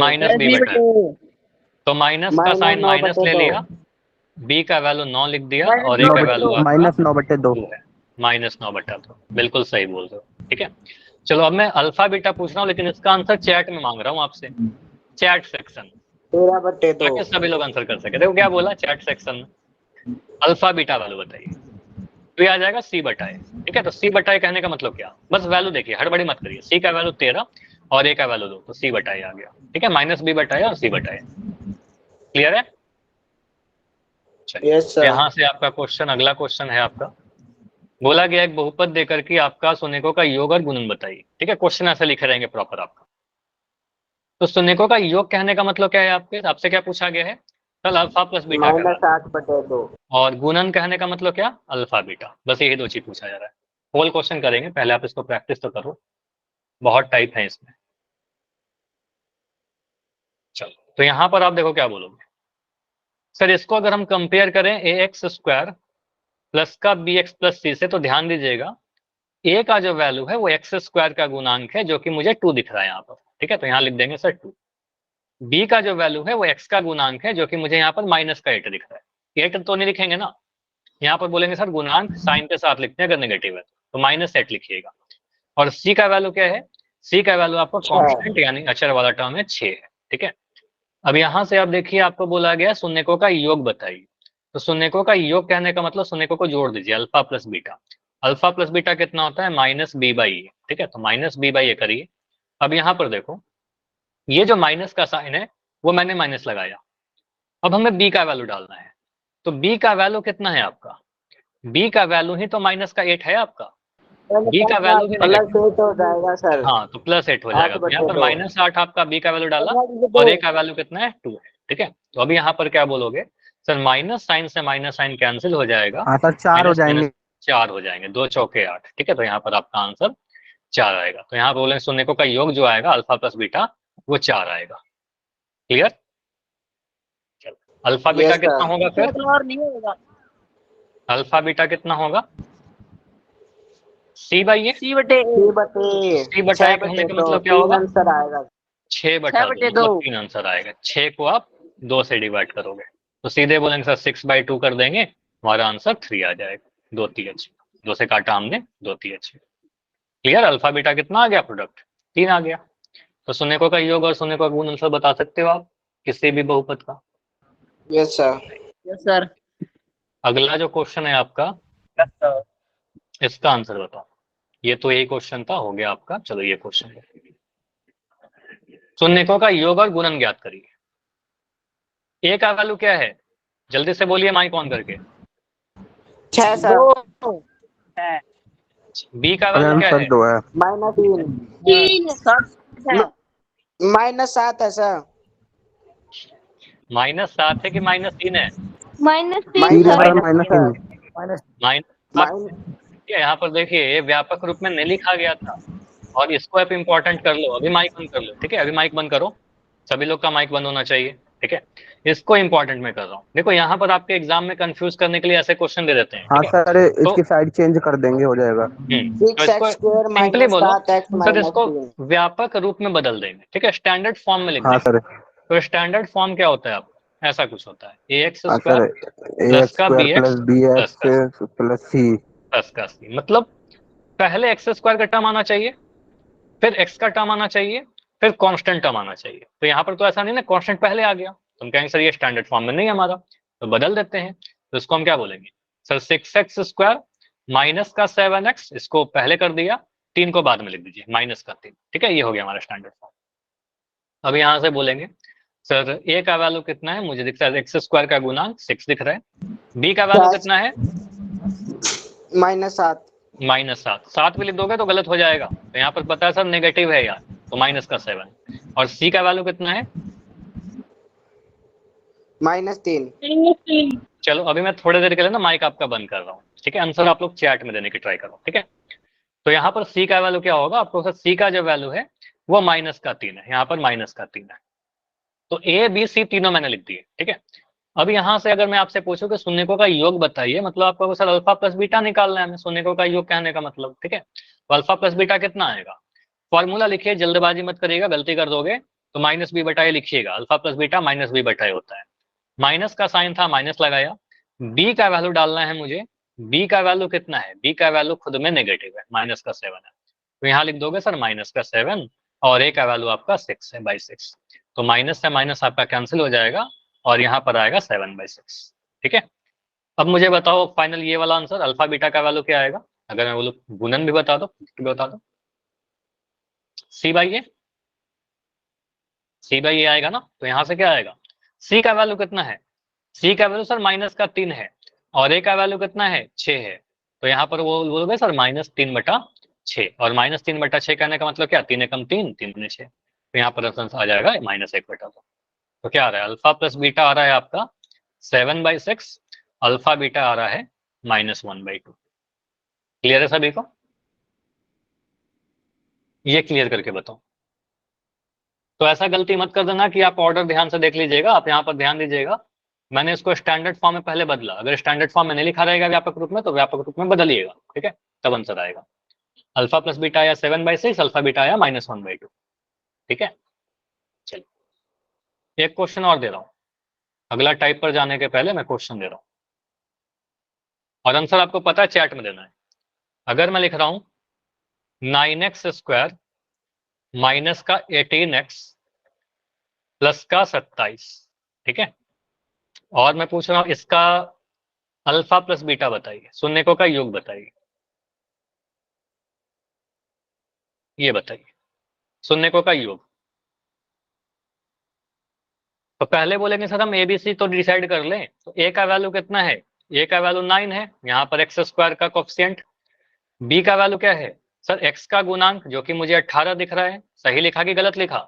माइनस बी बटा, तो माइनस का साइन माइनस ले लिया, बी का वैल्यू 9 लिख दिया और ए का वैल्यू
माइनस 9/2।
माइनस 9/2। बिल्कुल सही बोल रहे हो। ठीक है, चलो अब मैं अल्फा बीटा पूछ रहा हूँ, लेकिन इसका आंसर चैट में मांग रहा हूँ आपसे, चैट सेक्शन,
13/2
ताकि सभी लोग आंसर कर सके। देखो क्या बोला चैट सेक्शन में, अल्फा बीटा वैल्यू बताइए, तो ये आ जाएगा सी बटाए। ठीक है, तो सी बटाए कहने का मतलब क्या, बस वैल्यू देखिए, हड़बड़ी मत करिए। सी का वैल्यू 13 और ए का वैल्यू 2, तो सी बटाए आ गया। ठीक है, माइनस बी बटाए और सी बटाए। क्लियर है?
Yes sir.
यहाँ से आपका क्वेश्चन, अगला क्वेश्चन है आपका, बोला गया एक बहुपद देकर के आपका शून्यकों का योग और गुणन बताइए। ठीक है, क्वेश्चन ऐसे लिखे रहेंगे प्रॉपर आपका। तो शून्यकों का योग कहने का मतलब क्या है, आपसे क्या पूछा गया है, कल अल्फा प्लस बीटा का,
-8/2
और गुणन कहने का मतलब क्या, अल्फा बीटा। बस यही 2 चीज पूछा जा रहा है। होल क्वेश्चन करेंगे, पहले आप इसको प्रैक्टिस तो करो, बहुत टाइप है इसमें। चलो, तो यहाँ पर आप देखो क्या बोलोगे सर, इसको अगर हम कंपेयर करें ए एक्स स्क्वायर प्लस का बी एक्स प्लस सी से, तो ध्यान दीजिएगा ए का जो वैल्यू है वो एक्स स्क्वायर का गुणांक है, जो कि मुझे 2 दिख रहा है यहाँ पर। ठीक है, तो यहाँ लिख देंगे सर 2। बी का जो वैल्यू है वो एक्स का गुणांक है, जो कि मुझे यहाँ पर माइनस का 8 दिख रहा है। 8 तो नहीं लिखेंगे ना, यहाँ पर बोलेंगे सर गुणांक साइन के साथ लिखते हैं, अगर नेगेटिव है तो -8 लिखिएगा। और सी का वैल्यू क्या है, सी का वैल्यू आपका कांस्टेंट यानी अचर वाला टर्म है 6 है। ठीक है, अब यहाँ से आप देखिए, आपको बोला गया शून्यकों का योग बताइए। तो शून्यकों का योग कहने का मतलब शून्यकों को जोड़ दीजिए, alpha plus beta. Alpha plus beta कितना होता है, -b/a। ठीक है, तो -b/a करिए। अब यहाँ पर देखो, ये जो माइनस का साइन है वो मैंने माइनस लगाया, अब हमें b का वैल्यू डालना है। तो b का वैल्यू कितना है आपका, b का वैल्यू ही तो -8 है आपका, b का वैल्यू भी
प्लस 8 हो जाएगा सर।
हाँ, तो +8 हो जाएगा। तो यहाँ पर
8/2
-8 आपका b का वैल्यू डाला और a का वैल्यू कितना है, 2 है। ठीक है, तो अभी यहाँ पर क्या बोलोगे सर, माइनस साइन से माइनस साइन कैंसिल हो जाएगा,
हाँ सर 4 हो जाएंगे।
4 हो जाएंगे, 2 चौके 8। ठीक है, तो यहाँ पर आपका आंसर 4 आएगा। तो यहाँ बोले शून्यकों का योग जो आएगा अल्फा प्लस बीटा वो 4 आएगा। क्लियर? चलो, अल्फा बीटा
Yes,
कितना
sir.
होगा फिर,
और नहीं होगा।
अल्फा बीटा कितना होगा, c/a।
C/A।
c/a कहने का मतलब क्या होगा,
आंसर आएगा
6/2 मतलब 3 आंसर आएगा। 6 को आप 2 से डिवाइड करोगे तो सीधे बोलेंगे सर 6/2 कर देंगे, हमारा आंसर 3 आ जाएगा। 2 TH, 2 से काटा हमने, 2 TH। क्लियर? अल्फा बीटा कितना आ गया, प्रोडक्ट 3 आ गया। तो शून्यकों का योग और शून्यकों का गुण आंसर बता सकते हो आप किसी भी बहुपद का।
Yes sir.
Yes sir.
अगला जो क्वेश्चन है आपका, इसका आंसर बताओ। ये तो यही क्वेश्चन था, हो गया आपका। चलो ये क्वेश्चन है, शून्यकों का योग और गुणन ज्ञात करिए। ए का वैल्यू क्या है, जल्दी से बोलिए माइक ऑन करके।
6 सर।
बी का वैल्यू क्या है,
आंसर 2 है।
तीन।
-7 है सर।
-7 है कि -3 है,
-3
3
सर।
-3।
यहाँ पर देखिए ये व्यापक रूप में नहीं लिखा गया था, और इसको आप इम्पोर्टेंट कर लो। अभी माइक बंद कर लो। ठीक है, अभी माइक बंद करो, सभी लोग का माइक बंद होना चाहिए। ठीक है, इसको इम्पोर्टेंट में कर रहा हूँ। देखो यहाँ पर आपके एग्जाम में कंफ्यूज करने के लिए ऐसे क्वेश्चन दे देते हैं।
हाँ
ठीक है,
सर, इसकी साइड चेंज कर देंगे, हो जाएगा।
तो इसको सिंपली बोलो सर, इसको व्यापक रूप में बदल देंगे। ठीक है, स्टैंडर्ड फॉर्म में लिख
हाँ
देंगे।
सर।
तो स्टैंडर्ड फॉर्म क्या होता है आपका, ऐसा कुछ होता है ax
हाँ
स्क्वायर
सर,
प्लस का
a²
bx
+ bx + c।
Plus का c, मतलब पहले एक्स स्क्वायर का टर्म आना चाहिए, फिर एक्स का टर्म आना चाहिए, फिर कांस्टेंट टर्म आना चाहिए। तो यहाँ पर तो ऐसा नहीं ना, कांस्टेंट पहले आ गया तो हम कहेंगे सर ये स्टैंडर्ड फॉर्म में नहीं है हमारा, तो बदल देते हैं। तो इसको हम क्या बोलेंगे सर, 6x² माइनस का 7x, इसको पहले कर दिया, 3 को बाद में लिख दीजिए, -3। ठीक है, ये हो गया हमारा स्टैंडर्ड फॉर्म। अब यहाँ से बोलेंगे सर a का वैल्यू कितना है, मुझे दिख रहा है x² का गुणांक 6 दिख रहा है। b का वैल्यू कितना है,
-7।
-7। 7 भी लिख दोगे तो गलत हो जाएगा, तो यहाँ पर पता है सर नेगेटिव है यार, तो -7। और c का वैल्यू कितना है,
-3।
चलो अभी मैं थोड़ी देर के लिए ना माइक आपका बंद कर रहा हूँ, ठीक है। आंसर आप लोग चैट में देने की ट्राई करो, ठीक है। तो यहाँ पर सी का वैल्यू क्या होगा, आपको सी का जो वैल्यू है वो -3 है, यहाँ पर -3 है। तो ए बी सी तीनों मैंने लिख दिए, ठीक है। अब यहाँ से अगर मैं आपसे पूछूं कि शून्यकों का योग बताइए, मतलब आपको सर अल्फा प्लस बीटा निकालना है हमें, शून्यकों का योग कहने का मतलब, ठीक है। तो अल्फा प्लस बीटा कितना आएगा, फॉर्मूला लिखिए, जल्दबाजी मत करिएगा, गलती कर दोगे तो -b/a लिखिएगा। अल्फा प्लस बीटा -b/a होता है। माइनस का साइन था, माइनस लगाया। बी का वैल्यू डालना है मुझे, बी का वैल्यू कितना है, बी का वैल्यू खुद में नेगेटिव है, -7 है। तो यहाँ लिख दोगे सर -7 और ए का वैल्यू आपका 6 है, बाई 6। तो माइनस से माइनस आपका कैंसिल हो जाएगा और यहाँ पर आएगा 7/6, ठीक है। अब मुझे बताओ फाइनल ये वाला आंसर अल्फा बीटा का वैल्यू क्या आएगा, अगर मैं बोलूँ गुणन भी बता दो, बता दो। C/A, C/A आएगा ना, तो यहाँ से क्या आएगा, C का वैल्यू कितना है, C का वैल्यू सर -3 है और A का वैल्यू कितना है, 6 है। तो यहाँ पर वो बोलोगे सर -3/6, और -3/6 कहने का मतलब क्या, 3 एकम 3, 3 दूनी 6। तो यहाँ पर आंसर आ जाएगा -1/2। तो क्या आ रहा है, अल्फा प्लस बीटा आ रहा है आपका 7/6, अल्फा बीटा आ रहा है -1/2। क्लियर है सभी को, ये क्लियर करके बताओ। तो ऐसा गलती मत कर देना कि आप ऑर्डर ध्यान से देख लीजिएगा, आप यहाँ पर ध्यान दीजिएगा, मैंने इसको स्टैंडर्ड फॉर्म में पहले बदला, अगर स्टैंडर्ड फॉर्म में नहीं लिखा रहेगा व्यापक रूप में तो व्यापक रूप में बदलिएगा, ठीक है, तब आंसर आएगा। अल्फा प्लस बीटा आया 7/6, अल्फा बीटा आया -1/2, ठीक है। चलिए एक क्वेश्चन और दे रहा हूं, अगला टाइप पर जाने के पहले मैं क्वेश्चन दे रहा हूं और आंसर आपको पता है चैट में देना है। अगर मैं लिख रहा हूं 9x² माइनस का 18x प्लस का 27, ठीक है, और मैं पूछ रहा हूं इसका अल्फा प्लस बीटा बताइए, शून्यकों का योग बताइए, ये बताइए शून्यकों का योग। तो पहले बोलेंगे सर हम एबीसी तो डिसाइड कर लें, तो ए का वैल्यू कितना है, ए का वैल्यू 9 है, यहाँ पर x² का कोफिशिएंट। बी का वैल्यू क्या है सर, x का गुणांक जो कि मुझे 18 दिख रहा है, सही लिखा कि गलत लिखा,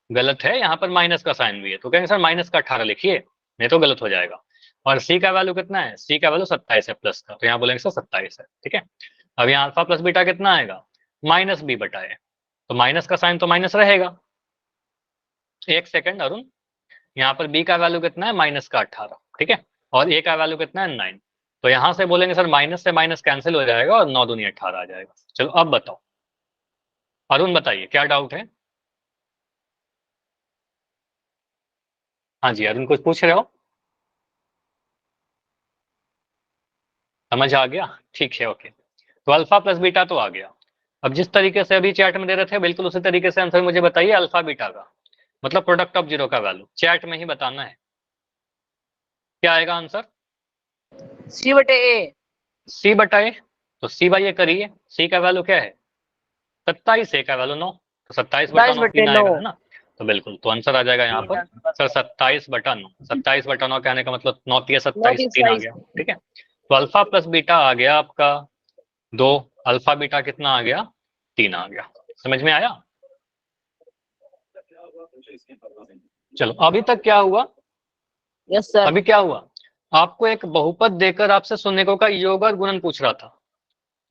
गलत है, यहाँ पर माइनस का साइन भी है, तो कहेंगे सर -18 लिखिए, नहीं तो गलत हो जाएगा। और सी का वैल्यू कितना है, सी का वैल्यू 27 है प्लस का, तो यहाँ बोलेंगे सर 27 है, ठीक है। अब यहाँ अल्फा प्लस बीटा कितना आएगा, -b/a, तो माइनस का साइन तो माइनस रहेगा। एक सेकंड अरुण, यहाँ पर बी का वैल्यू कितना है, -18, ठीक है, और ए का वैल्यू कितना है 9, तो यहाँ से बोलेंगे सर माइनस से माइनस कैंसिल हो जाएगा और 9 दूनी 18 आ जाएगा। चलो अब बताओ अरुण, बताइए क्या डाउट है। हाँ जी अरुण कुछ पूछ रहे हो, समझ आ गया, ठीक है, ओके। तो अल्फा प्लस बीटा तो आ गया। अब जिस तरीके से अभी चैट में दे रहे थे बिल्कुल उसी तरीके से आंसर मुझे बताइए अल्फा बीटा का, मतलब प्रोडक्ट ऑफ जीरो का वैल्यू चैट में ही बताना है। क्या आएगा आंसर,
C/A।
C/A, तो C/A करिए, C का वैल्यू क्या है 27, A का वैल्यू 9, तो 27/9 3 आएगा, है ना। तो बिल्कुल, तो आंसर आ जाएगा यहाँ पर सर 27/9, 27/9 कहने का मतलब 9 3 27, 3 आ गया, ठीक है। तो अल्फा प्लस बीटा आ गया आपका 2, अल्फा बीटा कितना आ गया 3 आ गया, समझ में आया। चलो अभी तक क्या हुआ,
यस सर।
अभी क्या हुआ, आपको एक बहुपद देकर आपसे शून्यकों का योग और गुणन पूछ रहा था,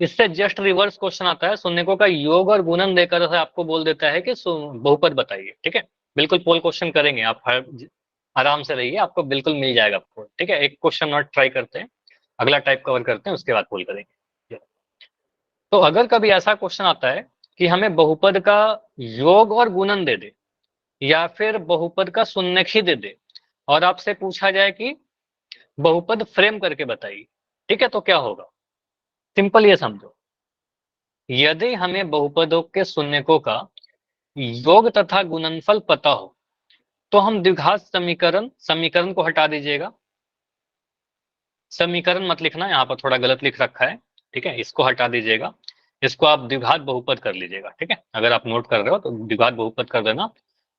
इससे जस्ट रिवर्स क्वेश्चन आता है, शून्यकों का योग और गुणन देकर आपको बोल देता है कि बहुपद बताइए, ठीक है। बिल्कुल पोल क्वेश्चन करेंगे, आप आराम से रहिए, आपको बिल्कुल मिल जाएगा पोल, ठीक है। एक क्वेश्चन और ट्राई करते हैं, अगला टाइप कवर करते हैं, उसके बाद पोल करेंगे। तो अगर कभी ऐसा क्वेश्चन आता है कि हमें बहुपद का योग और गुणन दे दे या फिर बहुपद का शून्यक ही दे दे और आपसे पूछा जाए कि बहुपद फ्रेम करके बताइए, ठीक है, तो क्या होगा, सिंपल ये समझो, यदि हमें बहुपदों के शून्यकों का योग तथा गुणनफल पता हो तो हम द्विघात समीकरण को हटा दीजिएगा, समीकरण मत लिखना, यहाँ पर थोड़ा गलत लिख रखा है, ठीक है, इसको हटा दीजिएगा, इसको आप द्विघात बहुपद कर लीजिएगा, ठीक है। अगर आप नोट कर रहे हो तो द्विघात बहुपद कर देना,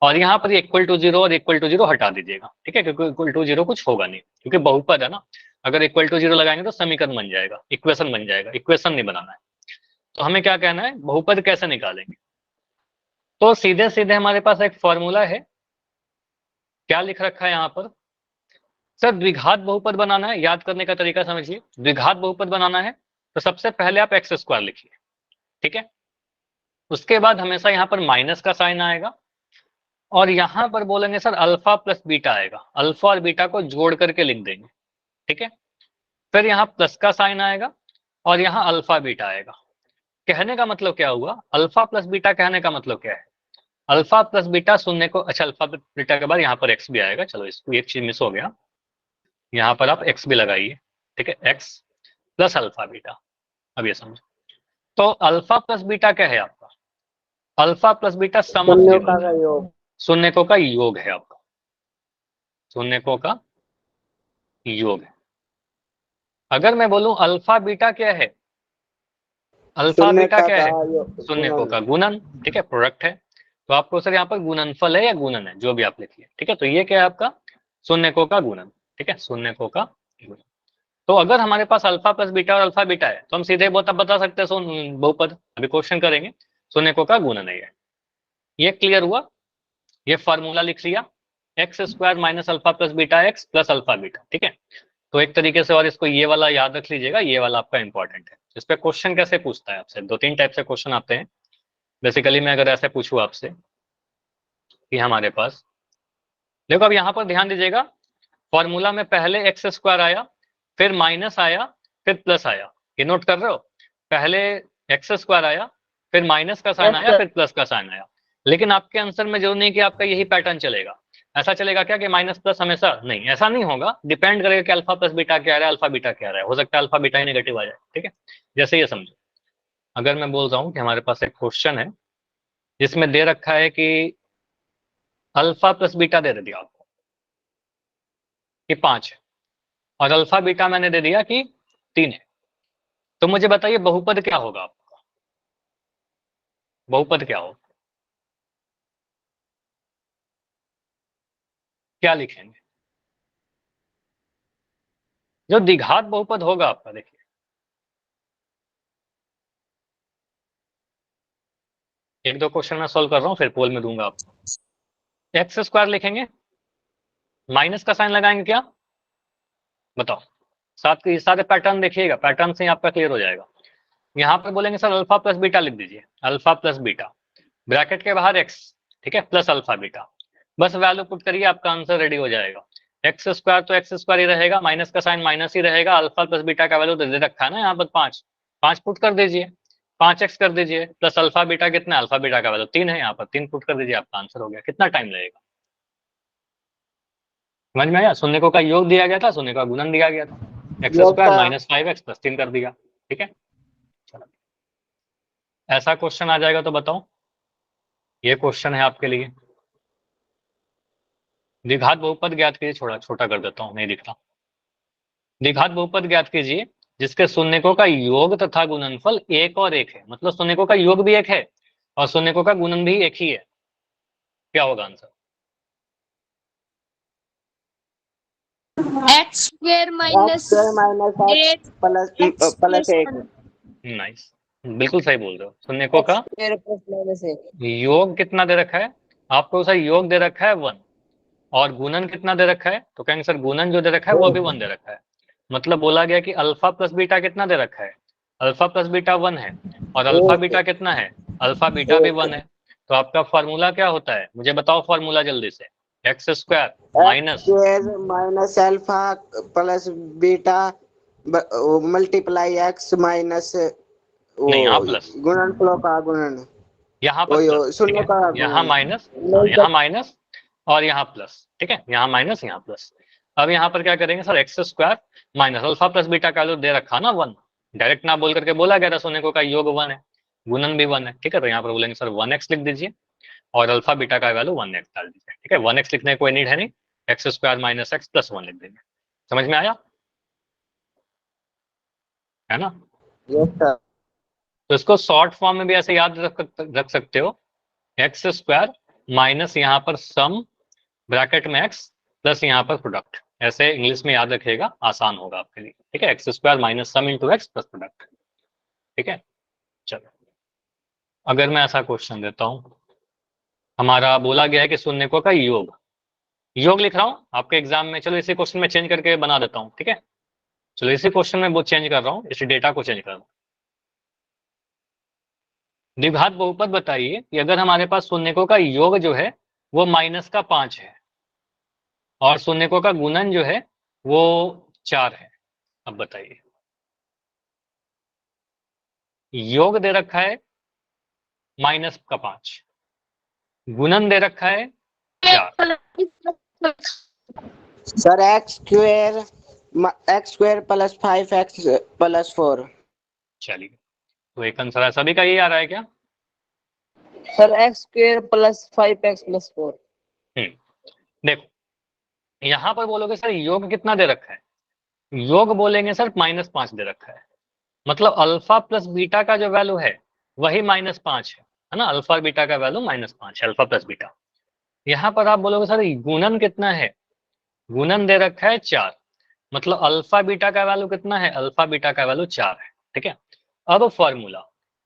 और यहाँ पर =0 और =0 हटा दीजिएगा, ठीक है, क्योंकि =0 कुछ होगा नहीं, क्योंकि बहुपद है ना, अगर =0 लगाएंगे तो समीकरण बन जाएगा, इक्वेशन बन जाएगा, इक्वेशन नहीं बनाना है। तो हमें क्या कहना है, बहुपद कैसे निकालेंगे, तो सीधे सीधे हमारे पास एक फॉर्मूला है, क्या लिख रखा है यहाँ पर? सर द्विघात बहुपद बनाना है, याद करने का तरीका समझिए। द्विघात बहुपद बनाना है तो सबसे पहले आप एक्स स्क्वायर लिखिए, ठीक है। उसके बाद हमेशा यहाँ पर माइनस का साइन आएगा और यहाँ पर बोलेंगे सर अल्फा प्लस बीटा आएगा, अल्फा और बीटा को जोड़ करके लिख देंगे, ठीक है। फिर यहाँ प्लस का साइन आएगा और यहाँ अल्फा बीटा आएगा। कहने का मतलब क्या हुआ? अल्फा प्लस बीटा कहने का मतलब क्या है? अल्फा प्लस बीटा शून्य को, अच्छा अल्फा बीटा के बाद यहाँ पर एक्स भी आएगा, चलो इसको एक चीज मिस हो गया, यहाँ पर आप एक्स भी लगाइए, ठीक है, एक्स प्लस अल्फा बीटा। अब ये समझो, तो अल्फा प्लस बीटा क्या है आपका? Alpha plus beta sum of
शून्यों
जीरो
का
है,
योग।
शून्यकों का योग है आपका, शून्यकों का योग है। अगर मैं बोलूं अल्फा बीटा क्या है? अल्फा
शून्य
बीटा
का
क्या है?
योग,
शून्यकों
गुणन।
का गुणन, ठीक है, प्रोडक्ट है। तो आपको सर यहाँ पर गुणनफल है या गुणन है, जो भी आप लिखिए, ठीक है। तो ये क्या है आपका? शून्यकों का गुणन, ठीक है, शून्यकों का गुणन। तो अगर हमारे पास अल्फा प्लस बीटा और अल्फा बीटा है तो हम सीधे बहुत अब बता सकते हैं बहुपद। अभी क्वेश्चन करेंगे, शून्यकों का गुणन है ये क्लियर हुआ? ये फॉर्मूला लिख लिया, x square minus alpha plus beta x plus alpha beta, ठीक है। तो एक तरीके से, और इसको ये वाला याद रख लीजिएगा, ये वाला आपका इंपॉर्टेंट है। इस पे क्वेश्चन कैसे पूछता है आपसे? दो तीन टाइप से क्वेश्चन आते हैं बेसिकली। मैं अगर ऐसे पूछूं आपसे कि हमारे पास, देखो अब यहाँ पर ध्यान दीजिएगा, फॉर्मूला में पहले एक्स स्क्वायर आया, फिर माइनस आया, फिर प्लस आया, ये नोट कर रहे हो? पहले एक्स स्क्वायर आया, फिर माइनस का साइन
Yes,
आया,
sir.
फिर प्लस का साइन आया। लेकिन आपके आंसर में जरूर नहीं कि आपका यही पैटर्न चलेगा। ऐसा चलेगा क्या कि माइनस प्लस हमेशा? नहीं, ऐसा नहीं होगा, डिपेंड करेगा कि अल्फा प्लस बीटा क्या आ रहा है, अल्फा बीटा क्या आ रहा है। हो सकता है अल्फा बीटा ही नेगेटिव आ जाए, ठीक है। जैसे ये समझो, अगर मैं बोल रहा हूँ कि हमारे पास एक क्वेश्चन है जिसमें दे रखा है कि अल्फा प्लस बीटा दे दिया आपको कि 5 है और अल्फा बीटा मैंने दे दिया कि 3 है, तो मुझे बताइए बहुपद क्या होगा आपका? बहुपद क्या होगा? क्या लिखेंगे? जो द्विघात बहुपद होगा आपका, देखिए एक दो क्वेश्चन मैं सोल्व कर रहा हूं, फिर पोल में दूंगा आपको। एक्स स्क्वायर लिखेंगे, माइनस का साइन लगाएंगे, क्या बताओ? सारे पैटर्न देखिएगा, पैटर्न से ही आपका क्लियर हो जाएगा। यहाँ पर बोलेंगे सर अल्फा प्लस बीटा लिख दीजिए, अल्फा प्लस बीटा, ब्रैकेट के बाहर एक्स, ठीक है, प्लस अल्फा बीटा। बस वैल्यू पुट करिए, आपका आंसर रेडी हो जाएगा। एक्स स्क्वायर तो एक्स स्क्वायर ही रहेगा, माइनस का साइन माइनस ही रहेगा, अल्फा प्लस बीटा का वैल्यू दे रखा है ना यहाँ पर 5, 5 पुट कर दीजिए, 5x कर दीजिए, प्लस अल्फा बीटा कितना है? अल्फा बीटा का वैल्यू 3 है, यहाँ पर 3 पुट कर दीजिए, आपका आंसर हो गया। कितना टाइम लगेगा? समझ में आया? शून्यकों का योग दिया गया था, शून्य का गुणन दिया गया था, एक्स
योग
स्क्वायर
का
माइनस 5x प्लस 3 कर दिया, ठीक है। चलो, ऐसा क्वेश्चन आ जाएगा तो बताओ, ये क्वेश्चन है आपके लिए। द्विघात बहुपद ज्ञात कीजिए, छोटा छोटा कर देता हूँ, नहीं दिखता। द्विघात बहुपद ज्ञात कीजिए जिसके शून्यकों का योग तथा गुणनफल एक और एक है, मतलब शून्यकों का योग भी एक है और शून्यकों का गुणन भी एक ही है। क्या होगा answer?
X square
x
minus
square minus x
8
plus
x
plus
plus
एक।
1.
नाइस, बिल्कुल सही बोल रहे हो। शून्यकों का
स्क्वायर प्लस माइनस एक।
योग कितना दे रखा है आपको? सर योग दे रखा है 1, और गुणन कितना दे रखा है? तो कहेंगे सर गुणन जो दे रखा है वो भी 1 दे रखा है। मतलब बोला गया कि अल्फा प्लस बीटा कितना दे रखा है? अल्फा प्लस बीटा 1 है, और अल्फा बीटा कितना है? अल्फा बीटा भी 1 है। तो आपका फॉर्मूला क्या होता है? मुझे बताओ फॉर्मूला जल्दी से। X square
x
minus,
square minus alpha plus beta multiply x minus वो
नहीं यहाँ प्लस,
गुणनफलों का गुणन।
यहाँ पर
वही
प्लस, ठीक
शून्य
है,
का
यहाँ
गुणन।
माइनस, यहाँ माइनस और यहाँ प्लस, ठीक है, यहाँ माइनस यहाँ प्लस। अब यहाँ पर क्या करेंगे sir? X square minus alpha plus beta का जो दे रखा ना 1, डायरेक्ट ना बोल करके बोला गया था शून्यकों का योग 1 है, गुणन भी 1 है, ठीक है। तो यहाँ पर बोलेंगे सर 1x लिख दीजिए और अल्फा बीटा का वैल्यू 1x डाल दीजिए, ठीक है। 1x लिखने की कोई नीड है नहीं, x square minus x plus 1 लिख देंगे। समझ में आया? है ना?
Yes sir.
तो इसको शॉर्ट फॉर्म में भी ऐसे याद रख सकते हो, एक्स स्क्वायर माइनस यहाँ पर सम ब्रैकेट में एक्स प्लस यहाँ पर प्रोडक्ट, ऐसे इंग्लिश में याद रखिएगा, आसान होगा आपके लिए, ठीक है। X square minus sum into x plus product, ठीक है। चलो, अगर मैं ऐसा क्वेश्चन देता हूं, हमारा बोला गया है कि शून्यकों का योग, योग लिख रहा हूँ आपके एग्जाम में। चलो इसी क्वेश्चन में चेंज करके बना देता हूँ, ठीक है। चलो इसी क्वेश्चन में वो चेंज कर रहा हूँ, इस डेटा को चेंज कर रहा हूँ। द्विघात बहुपद बताइए कि अगर हमारे पास शून्यकों का योग जो है वो -5 है और शून्यकों का गुणन जो है वो 4 है। अब बताइए, योग दे रखा है -5, गुणन दे रखा है 4।
Sir x² + 5x + 4।
चलिए, तो एक आंसर है। सभी का यही आ रहा है क्या?
Sir x² + 5x + 4।
देखो यहां पर बोलोगे सर योग कितना दे रखा है, योग बोलेंगे सर -5 दे रखा है, मतलब अल्फा प्लस बीटा का जो वैल्यू है वही -5 है ना। अल्फा बीटा का वैल्यू -5 है, अल्फा प्लस बीटा। यहाँ पर आप बोलोगे सर गुणन कितना है, गुणन दे रखा है 4, मतलब अल्फा बीटा का वैल्यू कितना है, अल्फा बीटा का वैल्यू 4 है, ठीक है। अब फॉर्मूला,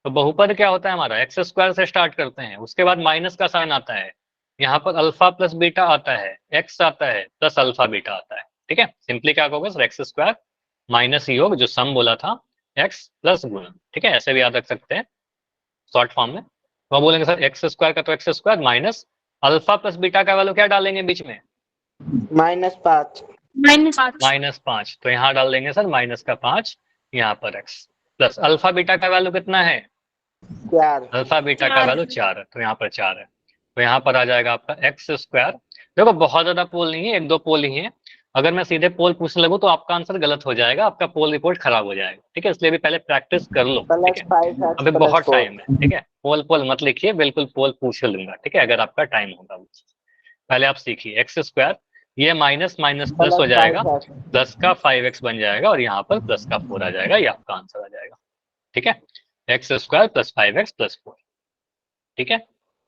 तो बहुपद क्या होता है हमारा, x² से स्टार्ट करते हैं, उसके बाद माइनस का साइन आता है, यहाँ पर अल्फा प्लस बीटा आता है, x आता है प्लस अल्फा बीटा आता है, ठीक है। सिंपली क्या कहोगे सर, x² माइनस योग जो सम बोला था x प्लस गुणन, ठीक है, ऐसे भी याद रख सकते हैं शॉर्ट फॉर्म में। तो आप बोलेंगे सर x² का तो x² minus alpha plus beta का वैल्यू क्या डालेंगे बीच में,
-5।
-5, तो यहाँ डाल देंगे सर -5, यहाँ पर x प्लस अल्फा बीटा का वैल्यू कितना है,
4।
अल्फा बीटा का वैल्यू 4 है, तो यहाँ पर 4 है, तो यहाँ पर आ जाएगा आपका x²। देखो बहुत ज्यादा पोल नहीं है, 1-2 पोल ही है। अगर मैं सीधे पोल पूछने लगूं तो आपका आंसर गलत हो जाएगा, आपका पोल रिपोर्ट खराब हो जाएगा, ठीक है। इसलिए भी पहले प्रैक्टिस कर लो, ठीक है,
+ 5x
अभी
+
बहुत
4।
टाइम है, ठीक है। पोल पोल मत लिखिए, बिल्कुल पोल पूछ लूंगा, ठीक है, अगर आपका टाइम होगा। पहले आप सीखिए x², ये माइनस माइनस प्लस हो
+
जाएगा,
5x।
प्लस का 5x बन जाएगा और यहाँ पर प्लस का 4 आ जाएगा, ये आपका आंसर आ जाएगा, ठीक है। x² + 5x + 4, ठीक है।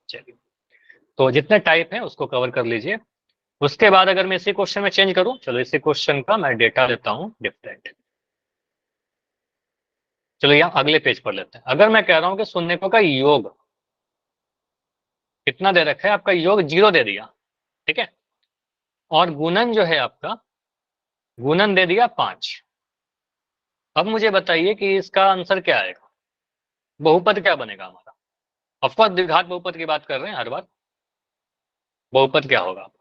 चलिए, तो जितने टाइप हैं उसको कवर कर लीजिए। उसके बाद अगर मैं इसी क्वेश्चन में चेंज करूं, चलो इसी क्वेश्चन का मैं डेटा देता हूं डिफरेंट। चलो यहाँ अगले पेज पर लेते हैं। अगर मैं कह रहा हूं कि शून्यकों का योग कितना दे रखा है, आपका योग 0 दे दिया, ठीक है, और गुणन जो है आपका, गुणन दे दिया 5। अब मुझे बताइए कि इसका आंसर क्या आएगा, बहुपद क्या बनेगा हमारा। ऑफकोर्स द्विघात बहुपद की बात कर रहे हैं हर बार, बहुपद क्या होगा आपका,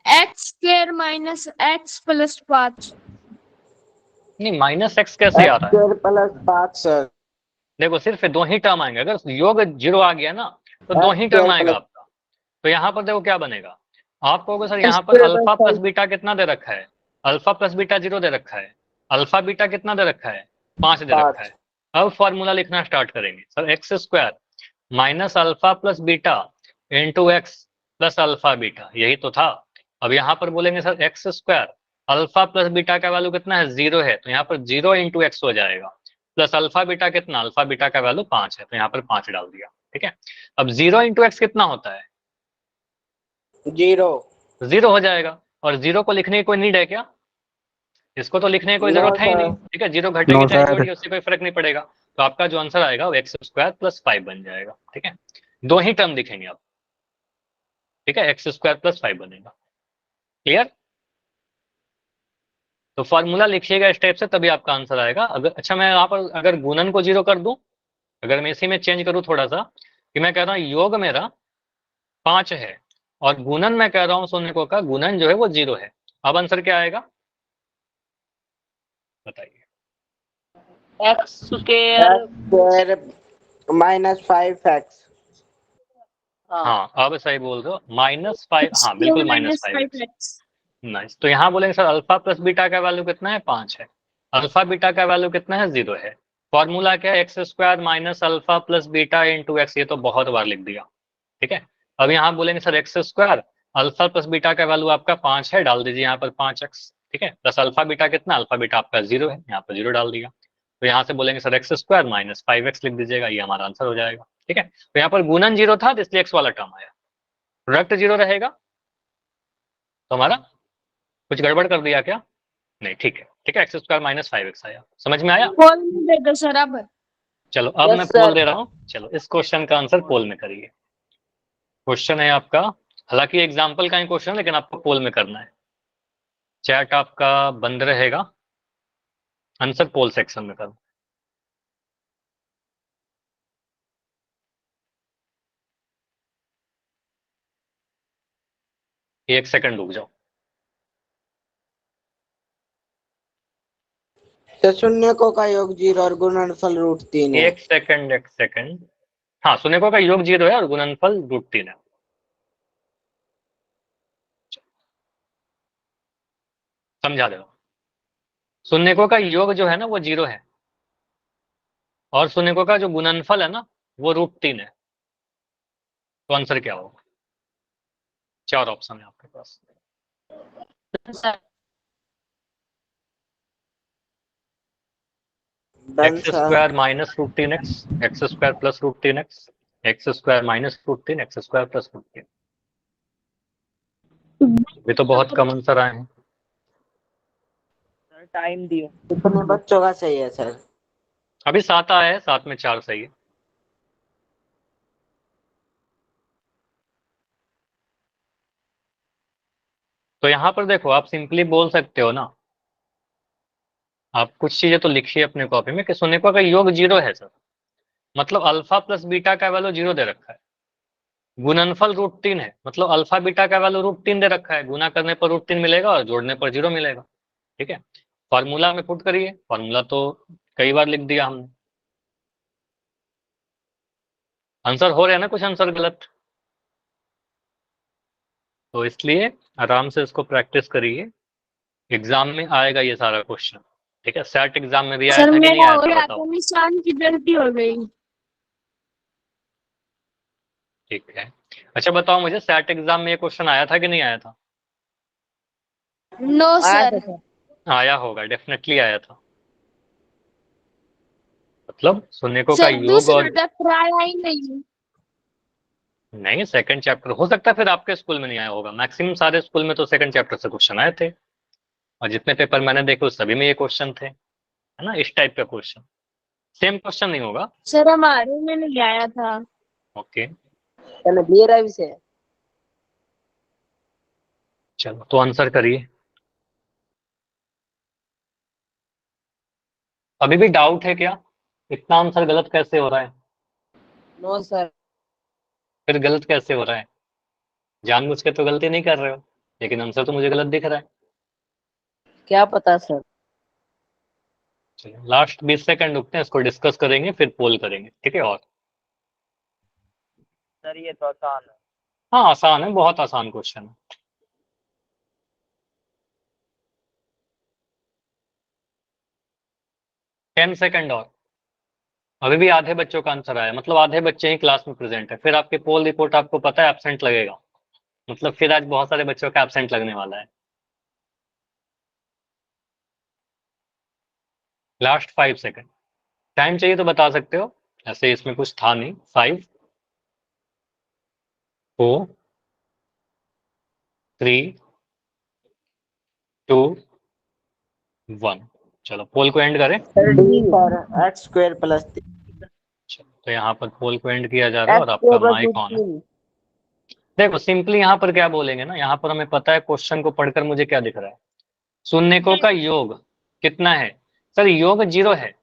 x² - x + 5।
नहीं -x कैसे आ रहा है,
x² + 5 सर।
देखो सिर्फ 2 ही टर्म आएंगे, अगर योग 0 आ गया ना तो 2 ही टर्म
x²
आएगा
+
आपका। तो यहाँ पर देखो क्या बनेगा, आप कहोगे सर यहाँ पर
x²
अल्फा
+
प्लस
5।
बीटा कितना दे रखा है, अल्फा प्लस बीटा 0 दे रखा है, अल्फा बीटा कितना दे रखा है, 5 दे रखा
5।
है। अब फॉर्मूला लिखना स्टार्ट करेंगे sir, x² minus alpha plus beta into x plus alpha beta, यही तो था। अब यहाँ पर बोलेंगे sir x² alpha plus beta का वैल्यू कितना है, 0 है, तो यहाँ पर 0 × x हो जाएगा, प्लस अल्फा बीटा कितना, अल्फा बीटा का वैल्यू 5 है, तो यहाँ पर 5 डाल दिया, ठीक है। अब 0 × x कितना होता है,
0।
0 हो जाएगा, और 0 को लिखने की कोई नीड है क्या, इसको तो लिखने की कोई
नो
जरूरत है ही नहीं,
सर।
ठीक है, 0 घटेगी
नो
चाहे
सर।
जोड़िए, उससे कोई फर्क नहीं पड़ेगा। तो आपका जो आंसर आएगा वो x² + 5 बन जाएगा, ठीक है। 2 ही टर्म दिखेंगे आप, ठीक है, x² + 5 बनेगा। क्लियर, तो फॉर्मूला लिखिएगा इस टाइप से, तभी आपका आंसर आएगा। अगर अच्छा मैं यहाँ पर अगर गुणन को 0 कर दूं, अगर मैं इसी में चेंज करूं थोड़ा सा, कि मैं कह रहा हूँ योग मेरा 5 है और गुणन मैं कह रहा हूँ शून्यकों का गुणन जो है वो 0 है, अब आंसर क्या आएगा बताइए।
x²
x² - 5x।
हाँ अब सही बोल रहे हो, -5, हाँ बिल्कुल -5x।
-5x।
नाइस, तो यहाँ बोलेंगे सर अल्फा प्लस बीटा का वैल्यू कितना है, 5 है, अल्फा बीटा का वैल्यू कितना है, 0 है। फॉर्मूला क्या है, x² minus alpha plus beta into x, ये तो बहुत बार लिख दिया, ठीक है। अब यहाँ बोलेंगे sir x² alpha plus beta का वैल्यू आपका 5 है, डाल दीजिए यहाँ पर 5x, ठीक है, प्लस अल्फा बीटा कितना, अल्फा बीटा आपका 0 है, यहाँ पर 0 डाल दिया। तो यहाँ से बोलेंगे सर x² माइनस 5x लिख दीजिएगा, ये हमारा आंसर हो जाएगा, ठीक है। तो यहाँ पर गुणन 0 था तो इसलिए x वाला टर्म आया, प्रोडक्ट 0 रहेगा तो हमारा कुछ गड़बड़ कर दिया क्या, नहीं, ठीक है, ठीक है, x² माइनस 5x आया, समझ में आया।
पोल में दे दो सर अब।
चलो अब
Yes,
मैं
sir.
पोल दे रहा हूँ, चलो इस क्वेश्चन का आंसर पोल में करिए। क्वेश्चन है आपका, हालांकि एग्जाम्पल का ही क्वेश्चन है लेकिन आपको पोल में करना है। चैट आपका बंद रहेगा, आंसर पोल सेक्शन में करना। एक सेकंड रुक जाओ।
तो शून्यकों का योग 0 और गुणनफल √3 है।
एक सेकंड। हाँ, शून्यकों का योग 0 है और गुणनफल √3 है। समझा दो। शून्यकों का योग जो है ना वो 0 है और शून्यकों का जो गुणनफल है ना वो √3 है। तो आंसर क्या होगा? 4 ऑप्शन है आपके पास।
Sir
done
x
sir.
Square minus √3x, x square plus √3x, x square minus √3, x square plus √3। ये तो बहुत कम आंसर आए हैं।
सर टाइम दियो।
कितने बच्चों का सही है सर?
अभी 7 आया है, 7 में 4 सही है। तो यहाँ पर देखो, आप सिंपली बोल सकते हो ना, आप कुछ चीजें तो लिखिए अपने कॉपी में कि शून्यकों का योग 0 है सर, मतलब अल्फा प्लस बीटा का वैल्यू 0 दे रखा है। गुणनफल √3 है, मतलब अल्फा बीटा का वैल्यू √3 दे रखा है, गुना करने पर √3 मिलेगा और जोड़ने पर 0 मिलेगा। ठीक है, फॉर्मूला में पुट करिए, फॉर्मूला तो कई बार लिख दिया हमने। आंसर हो रहा है ना, कुछ आंसर गलत, तो इसलिए आराम से इसको प्रैक्टिस करिए, एग्जाम में आएगा ये सारा क्वेश्चन। ठीक है, सेट एग्जाम में भी आया
सर
था कि नहीं
मेरा
आया
हो
था
गया
बताओ?
तो निशान की गलती हो गई।
ठीक है, अच्छा बताओ मुझे, सेट एग्जाम में ये क्वेश्चन आया था कि नहीं आया था?
नो
आया
सर।
था सर।
आया होगा, डेफिनेटली आया था। मतलब शून्यकों का
सर
योग
दूसरा
और
चैप्टर आया ही नहीं।
नहीं, सेकंड चैप्टर हो सकता है फिर आपके स्कूल में नहीं आया होगा। मैक्सिमम सारे स्कूल में तो सेकंड चैप्टर से क्वेश्चन आए थे, और जितने पेपर मैंने देखे उस सभी में ये क्वेश्चन थे, है ना, इस टाइप का क्वेश्चन। सेम क्वेश्चन नहीं होगा।
सर हमारे में नहीं आया था।
ओके,
चलो क्लियर है विषय।
चलो तो आंसर करिए। अभी भी डाउट है क्या? इतना आंसर गलत कैसे हो रहा है?
No sir.
फिर गलत कैसे हो रहा है? जानबूझ के तो गलती नहीं कर रहे हो, लेकिन आंसर तो मुझे गलत दिख रहा है।
क्या पता सर।
चलो लास्ट 20 सेकंड रुकते हैं, इसको डिस्कस करेंगे फिर पोल करेंगे, ठीक है? और
सर ये तो आसान है।
हाँ, आसान है, बहुत आसान क्वेश्चन है। 10 सेकंड और। अभी भी आधे बच्चों का आंसर आया, मतलब आधे बच्चे ही क्लास में प्रेजेंट है। फिर आपके पोल रिपोर्ट आपको पता है एब्सेंट लगेगा, मतलब फिर आज बहुत सारे बच्चों का एब्सेंट लगने वाला है। Last 5 second. टाइम चाहिए तो बता सकते हो, ऐसे इसमें कुछ था नहीं। 5 4 3 2 1। चलो पोल को एंड करें।
Sir
D sir x² + 3।
चलो, तो यहाँ पर पोल को एंड किया जा रहा है और
एक्स
आपका
प्लस
माइक ऑन है।
3।
देखो सिंपली यहाँ पर क्या बोलेंगे ना, यहाँ पर हमें पता है क्वेश्चन को पढ़कर मुझे क्या दिख रहा है, शून्यकों का योग कितना है? सर योग 0 है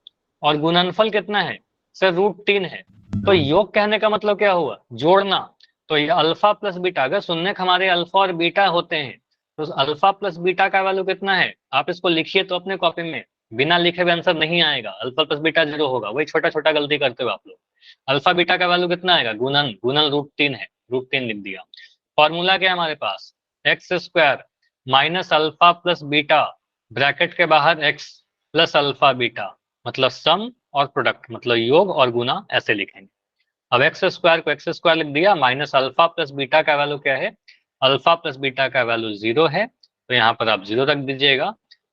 और गुणनफल कितना है? सर √3 है। तो योग कहने का मतलब क्या हुआ? जोड़ना। तो ये अल्फा प्लस बीटा, अगर शून्यक हमारे अल्फा और बीटा होते हैं तो अल्फा प्लस बीटा का वैल्यू कितना है? आप इसको लिखिए तो अपने कॉपी में, बिना लिखे हुए आंसर नहीं आएगा। अल्फा प्लस बीटा 0 होगा, वही छोटा छोटा गलती करते हो आप लोग। अल्फा बीटा का वैल्यू कितना आएगा? गुणन, गुणन √3 है, √3 लिख दिया। फॉर्मूला क्या है हमारे पास? X square minus alpha plus beta, bracket के बाहर एक्स प्लस अल्फा बीटा, मतलब सम और प्रोडक्ट, मतलब योग और गुना, ऐसे लिखेंगे। अब एक्स स्क्वायर को एक्स स्क्वायर लिख दिया, माइनस अल्फा प्लस बीटा का वैल्यू क्या है? अल्फा प्लस बीटा का वैल्यू 0 है, तो यहाँ पर आप 0 रख दीजिएगा,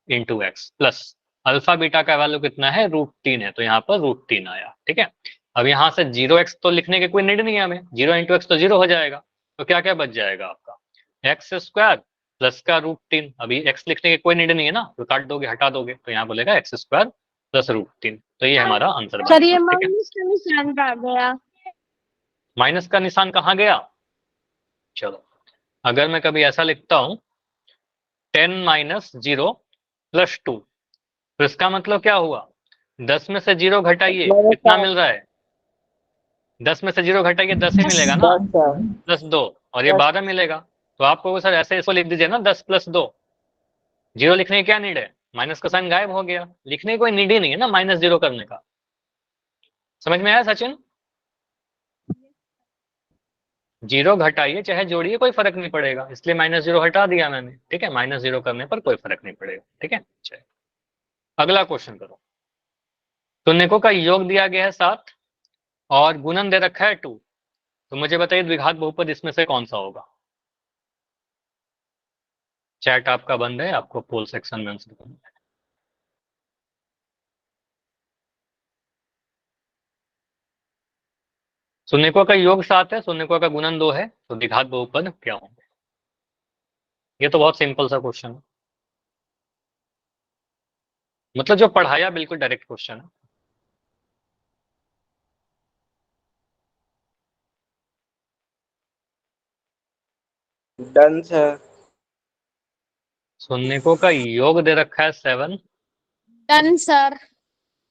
into x plus alpha beta का वैल्यू कितना है? √3 है, तो यहाँ पर √3 आया। ठीक है, अब यहाँ से 0x तो लिखने की कोई नीड नहीं है हमें, 0 इंटू एक्स तो 0 हो जाएगा। तो क्या क्या बच जाएगा आपका? एक्स स्क्वायर प्लस का √3। अभी एक्स लिखने की कोई नीड नहीं है ना, तो काट दोगे, हटा दोगे, तो यहाँ बोलेगा एक्स स्क्वायर प्लस √3। तो ये हमारा आंसर
सर ये
बनेगा। ठीक है,
माइनस का निशान आ गया।
माइनस का निशान कहाँ गया? चलो अगर मैं कभी ऐसा लिखता हूं 10 माइनस 0 प्लस 2, तो इसका मतलब क्या हुआ, 10 में से 0 घटाइए, कितना मिल रहा है, 10 में से 0 घटाइए 10 ही मिलेगा ना,
10 सर।
प्लस 2, और ये 12 मिलेगा। तो आपको सर ऐसे इसको लिख दीजिए ना, 10 प्लस 2, 0 लिखने की क्या नीड है, माइनस का साइन गायब हो गया, लिखने की कोई नीड ही नहीं है ना माइनस 0 करने का। समझ में आया सचिन? 0 घटाइए चाहे जोड़िए कोई फर्क नहीं पड़ेगा, इसलिए माइनस 0 हटा दिया मैंने, ठीक है, माइनस 0 करने पर कोई फर्क नहीं पड़ेगा, ठीक है। चलिए अगला क्वेश्चन करो। तुल्यकों का योग दिया गया है 7 और गुणन दे रखा है 2, तो मुझे बताइए द्विघात बहुपद इसमें से कौन सा होगा। चैट आपका बंद है, आपको पोल सेक्शन में आंसर करना है। शून्यकों का योग 7 है, शून्यकों का गुणन 2 है, तो द्विघात बहुपद क्या होंगे। ये तो बहुत सिंपल सा क्वेश्चन है, मतलब जो पढ़ाया बिल्कुल डायरेक्ट क्वेश्चन है।
Done sir.
शून्यकों का योग दे रखा है 7
डन सर।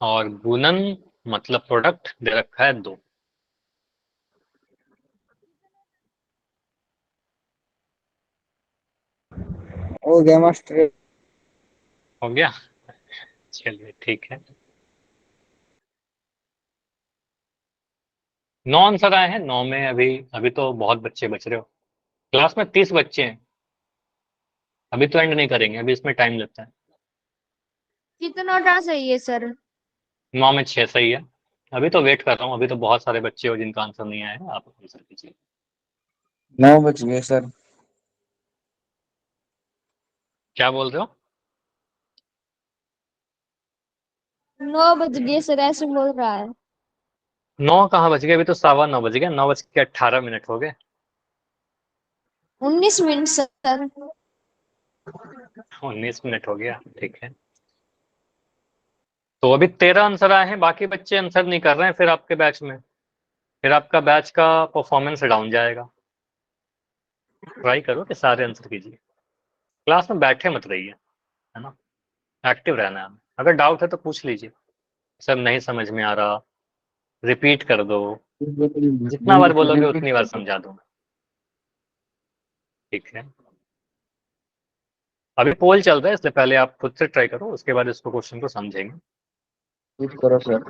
और गुणन मतलब प्रोडक्ट दे रखा है 2।
हो गया मास्टर।
हो गया, चलिए ठीक है। 9 आंसर आए हैं, 9 में अभी अभी तो बहुत बच्चे बच रहे हो, क्लास में 30 बच्चे हैं, अभी तो एंड नहीं करेंगे, अभी इसमें टाइम लगता है।
कितना टा सही है सर?
9 में 6 सही है, अभी तो वेट कर रहा हूँ, अभी तो बहुत सारे बच्चे हो जिनका आंसर नहीं आया है, आप आंसर कीजिए।
9 बज गए सर।
क्या बोल रहे हो?
9 बज गए सर, ऐसे बोल रहा है।
9 कहाँ बज गए, अभी तो 9:15 बज गए, 9:18 हो गए।
19 मिनट सर।
19 मिनट हो गया, ठीक है। तो अभी 13 आंसर आए हैं, बाकी बच्चे आंसर नहीं कर रहे हैं, फिर आपके बैच में, फिर आपका बैच का परफॉर्मेंस डाउन जाएगा। ट्राई करो कि सारे आंसर कीजिए, क्लास में बैठे मत रहिए, है ना, एक्टिव रहना है। अगर डाउट है तो पूछ लीजिए, सर नहीं समझ में आ रहा, रिपीट कर दो, जितना बार बोलोगे उतनी बार समझा दूंगा, ठीक है। अभी पोल चल रहा है, इसलिए पहले आप खुद से ट्राई करो, उसके बाद इसको क्वेश्चन को समझेंगे।
करो सर।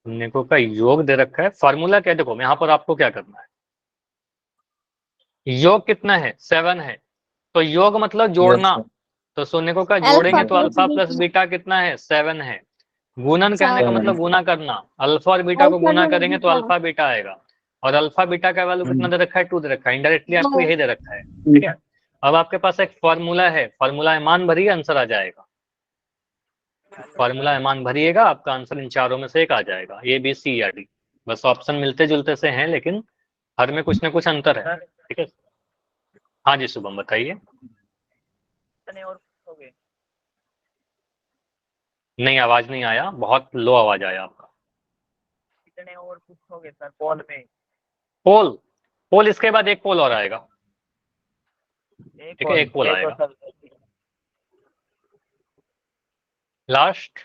शून्यकों का योग दे रखा है, फार्मूला क्या, देखो यहाँ पर आपको क्या करना है, योग कितना है 7 है, तो योग मतलब जोड़ना, तो शून्यकों का जोड़ेंगे तो अल्फा प्लस बीटा कितना है 7 है। गुणन कहने का मतलब गुना करना, अल्फा और बीटा को गुना करेंगे तो अल्फा बीटा आएगा, और अल्फा बीटा का वैल्यू कितना दे रखा है 2 दे रखा है, इनडायरेक्टली आपको यही दे रखा है, ठीक है। अब आपके पास एक फॉर्मूला है, फॉर्मूला है मान भरिए, आंसर आ जाएगा, फॉर्मूला है मान भरिएगा, आपका आंसर इन चारों में से एक आ जाएगा, ए बी सी या डी, बस ऑप्शन मिलते जुलते से हैं लेकिन हर में कुछ ना कुछ अंतर है, ठीक है। हाँ जी शुभम बताइए। नहीं आवाज नहीं आया, बहुत लो आवाज आया आपका।
कितने और पूछोगे सर पोल में?
पोल, पोल इसके बाद एक पोल और आएगा, ठीक है, एक पोल
तो
आएगा,
सर
लास्ट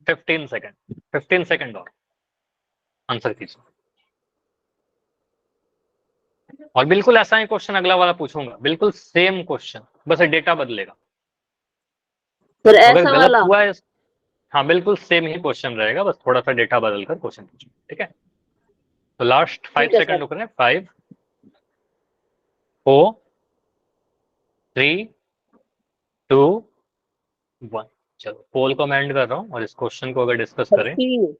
15 सेकंड, 15 सेकंड और आंसर कीजिए। और बिल्कुल ऐसा ही क्वेश्चन अगला वाला पूछूंगा, बिल्कुल सेम क्वेश्चन, बस डेटा बदलेगा,
सर
अगर
ऐसा
गलत
वाला।
हुआ है, हाँ बिल्कुल सेम ही क्वेश्चन रहेगा, बस थोड़ा सा डेटा बदल कर क्वेश्चन पूछो, ठीक है। तो लास्ट 5
ठीक है
सेकंड
सर।
रुक रहे हैं, 5 4 3 2 1। चलो पोल को मैं एंड कर रहा हूँ और इस क्वेश्चन को अगर डिस्कस करें,
सी।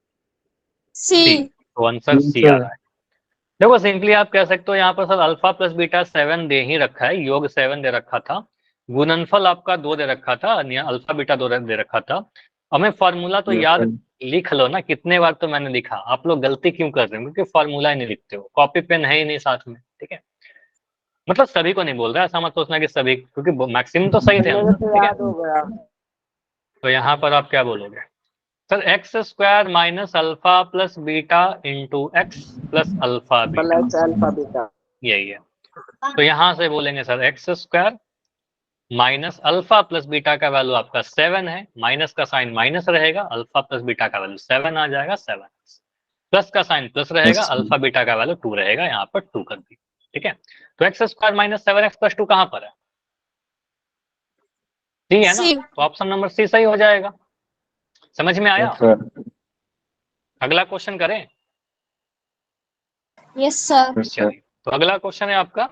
सी, तो आंसर सी आ रहा है। देखो सिंपली आप कह सकते हो यहाँ पर सर अल्फा प्लस बीटा 7 दे ही रखा है, योग 7 दे रखा था, गुणनफल आपका 2 दे रखा था, अल्फा बीटा 2 दे रखा था, हमें फार्मूला तो याद लिख लो ना, कितने बार तो मैंने लिखा, आप लोग गलती क्यों कर रहे हो, क्योंकि फार्मूला ही नहीं लिखते हो, कॉपी पेन है ही नहीं साथ में, ठीक है। मतलब सभी को नहीं बोल रहा, ऐसा मत सोचना कि सभी, क्योंकि मैक्सिमम तो सही थे
मेरे
आंसर,
को
ठीक है।
याद हो गया।
तो यहाँ पर आप क्या बोलोगे, sir x square minus alpha plus beta into x plus alpha beta,
plus alpha beta.
यही है। तो यहां से बोलेंगे sir x square minus alpha plus beta का वैल्यू आपका 7 है, माइनस का साइन माइनस रहेगा, अल्फा प्लस बीटा का वैल्यू 7 आ जाएगा 7, प्लस का साइन प्लस रहेगा, अल्फा बीटा का वैल्यू 2 रहेगा, यहाँ पर 2 कर दी। ठीक है, तो x square minus 7x plus 2 कहां पर है? सी है ना,
सी।
तो ऑप्शन नंबर सी सही हो जाएगा। समझ में आया? अगला क्वेश्चन करें?
Yes sir.
चलिए, तो अगला क्वेश्चन है आपका,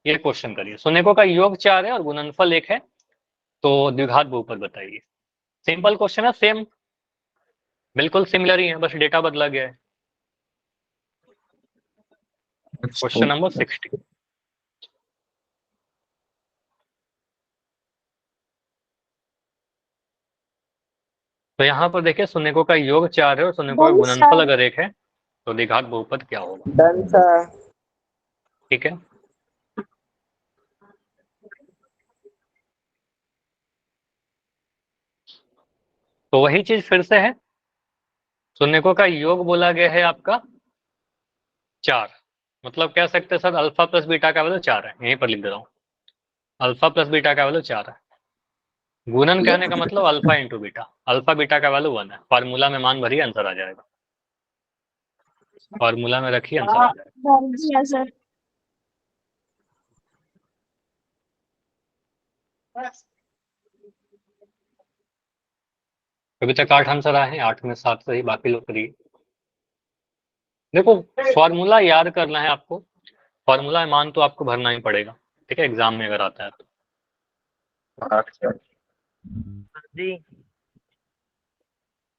ये क्वेश्चन करिए। सुनेको का योग 4 है और गुणनफल 1 है, तो द्विघात बहुपद बताइए। सिंपल क्वेश्चन है, सेम बिल्कुल सिमिलर ही है, बस डेटा बदला गया है। Question number 60। तो यहाँ पर देखिए सुनेको का योग 4 है और सुनेको का
डन
गुणनफल
सर।
अगर 1 है तो द्विघात बहुपद क्या होगा?
Done sir.
ठीक है, तो वही चीज फिर से है। सुनेको का योग बोला गया है आपका 4, मतलब कह सकते हैं सर अल्फा प्लस बीटा का वैल्यू 4 है, यहीं पर लिख दे रहा हूँ, अल्फा प्लस बीटा का वैल्यू 4 है। गुणन कहने का मतलब alpha into beta, alpha beta का वैल्यू 1 है। फार्मूला में मान भरिए, आंसर आ जाएगा। फार्मूला में रखिए, आंसर आ जाएगा।
डन जी सर।
अभी तक 8 आंसर आए हैं, 8 में 7 सही, बाकी लोग करिए। देखो फॉर्मूला याद करना है आपको, फॉर्मूला मान तो आपको भरना ही पड़ेगा, ठीक है, एग्जाम में अगर आता है तो।
जी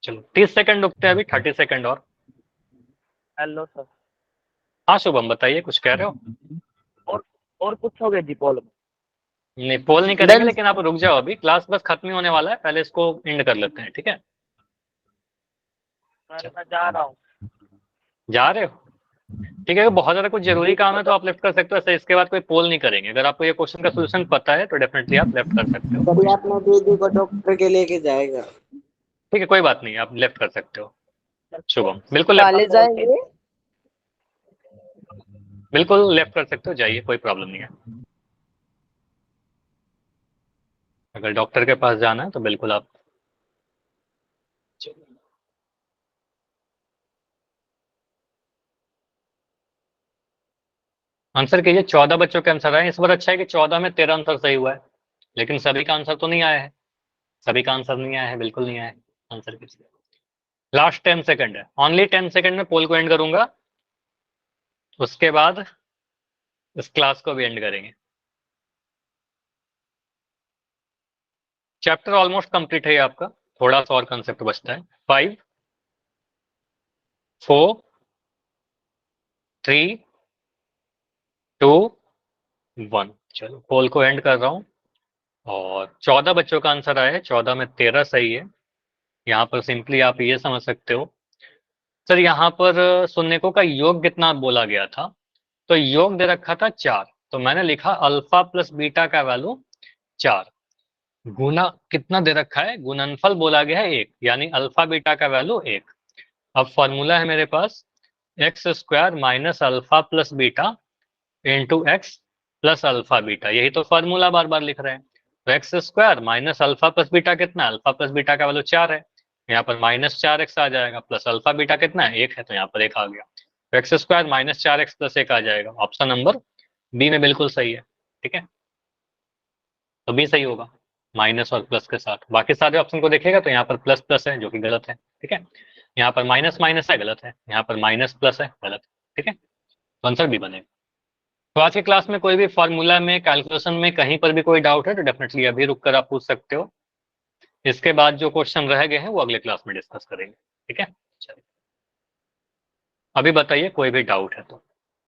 चलो 30 सेकंड रुकते हैं अभी, 30 सेकंड और।
Hello sir.
हाँ शुभम बताइए, कुछ कह रहे हो?
और पूछोगे जी पोल में?
नहीं पोल नहीं करेंगे,
Done.
लेकिन आप रुक जाओ, अभी क्लास बस खत्म ही होने वाला है, पहले इसको एंड कर लेते हैं, ठीक है?
सर मैं जा रहा हूँ।
जा रहे हो? ठीक है, बहुत ज्यादा कुछ जरूरी काम है तो आप लेफ्ट कर सकते हो, ऐसे इसके बाद कोई पोल नहीं करेंगे। अगर आपको ये क्वेश्चन का सोल्यूशन पता है तो डेफिनेटली आप लेफ्ट कर सकते हो।
कभी अपने दीदी को डॉक्टर के लेके जाएगा।
ठीक है, कोई बात नहीं, आप लेफ्ट कर सकते हो। शुभम बिल्कुल लेफ्ट,
कॉलेज जाएंगे?
बिल्कुल लेफ्ट कर सकते हो, जाइए, कोई प्रॉब्लम नहीं है। अगर डॉक्टर के पास जाना है तो बिल्कुल आप आंसर कीजिए। 14 बच्चों के आंसर आए इस बार। अच्छा है कि 14 में 13 आंसर सही हुआ है, लेकिन सभी का आंसर तो नहीं आया है, सभी का आंसर नहीं आया है, बिल्कुल नहीं आया है। आंसर कीजिए। लास्ट 10 सेकंड है, ओनली 10 सेकंड में पोल को एंड करूंगा, उसके बाद इस क्लास को भी एंड करेंगे। चैप्टर ऑलमोस्ट कंप्लीट है आपका, थोड़ा सा और कंसेप्ट बचता है। 5 4 3 2 1। चलो पोल को एंड कर रहा हूं, और 14 बच्चों का आंसर आया है, 14 में 13 सही है। यहाँ पर सिंपली आप ये समझ सकते हो सर, यहाँ पर सुन्नेको का योग कितना बोला गया था, तो योग दे रखा था 4, तो मैंने लिखा अल्फा प्लस बीटा का वैल्यू 4, गुना कितना दे रखा है, गुणनफल बोला गया है 1, यानी अल्फा बीटा का वैल्यू 1। अब फॉर्मूला है मेरे पास x square minus alpha plus beta into x plus alpha beta, यही तो फॉर्मूला बार बार लिख रहे हैं। तो x square minus alpha plus beta कितना है, अल्फा प्लस बीटा का वैल्यू 4 है, यहाँ पर -4x आ जाएगा, प्लस अल्फा बीटा कितना है 1 है, तो यहाँ पर 1 आ गया। तो एक्स स्क्वायर -4x प्लस 1 आ जाएगा। ऑप्शन नंबर बी में बिल्कुल सही है, ठीक है, तो बी सही होगा माइनस और प्लस के साथ। बाकी सारे ऑप्शन को देखेगा तो यहाँ पर प्लस प्लस है जो कि गलत है, ठीक है, यहाँ पर माइनस माइनस है, गलत है, यहाँ पर माइनस प्लस है, गलत है, ठीक है, तो आंसर बी बनेगा। तो आज की क्लास में कोई भी फॉर्मूला में, कैलकुलेशन में कहीं पर भी कोई डाउट है तो डेफिनेटली अभी रुक कर आप पूछ सकते हो। इसके बाद जो क्वेश्चन रह गए हैं वो अगले क्लास में डिस्कस करेंगे, ठीक है। चलिए अभी बताइए कोई भी डाउट है तो।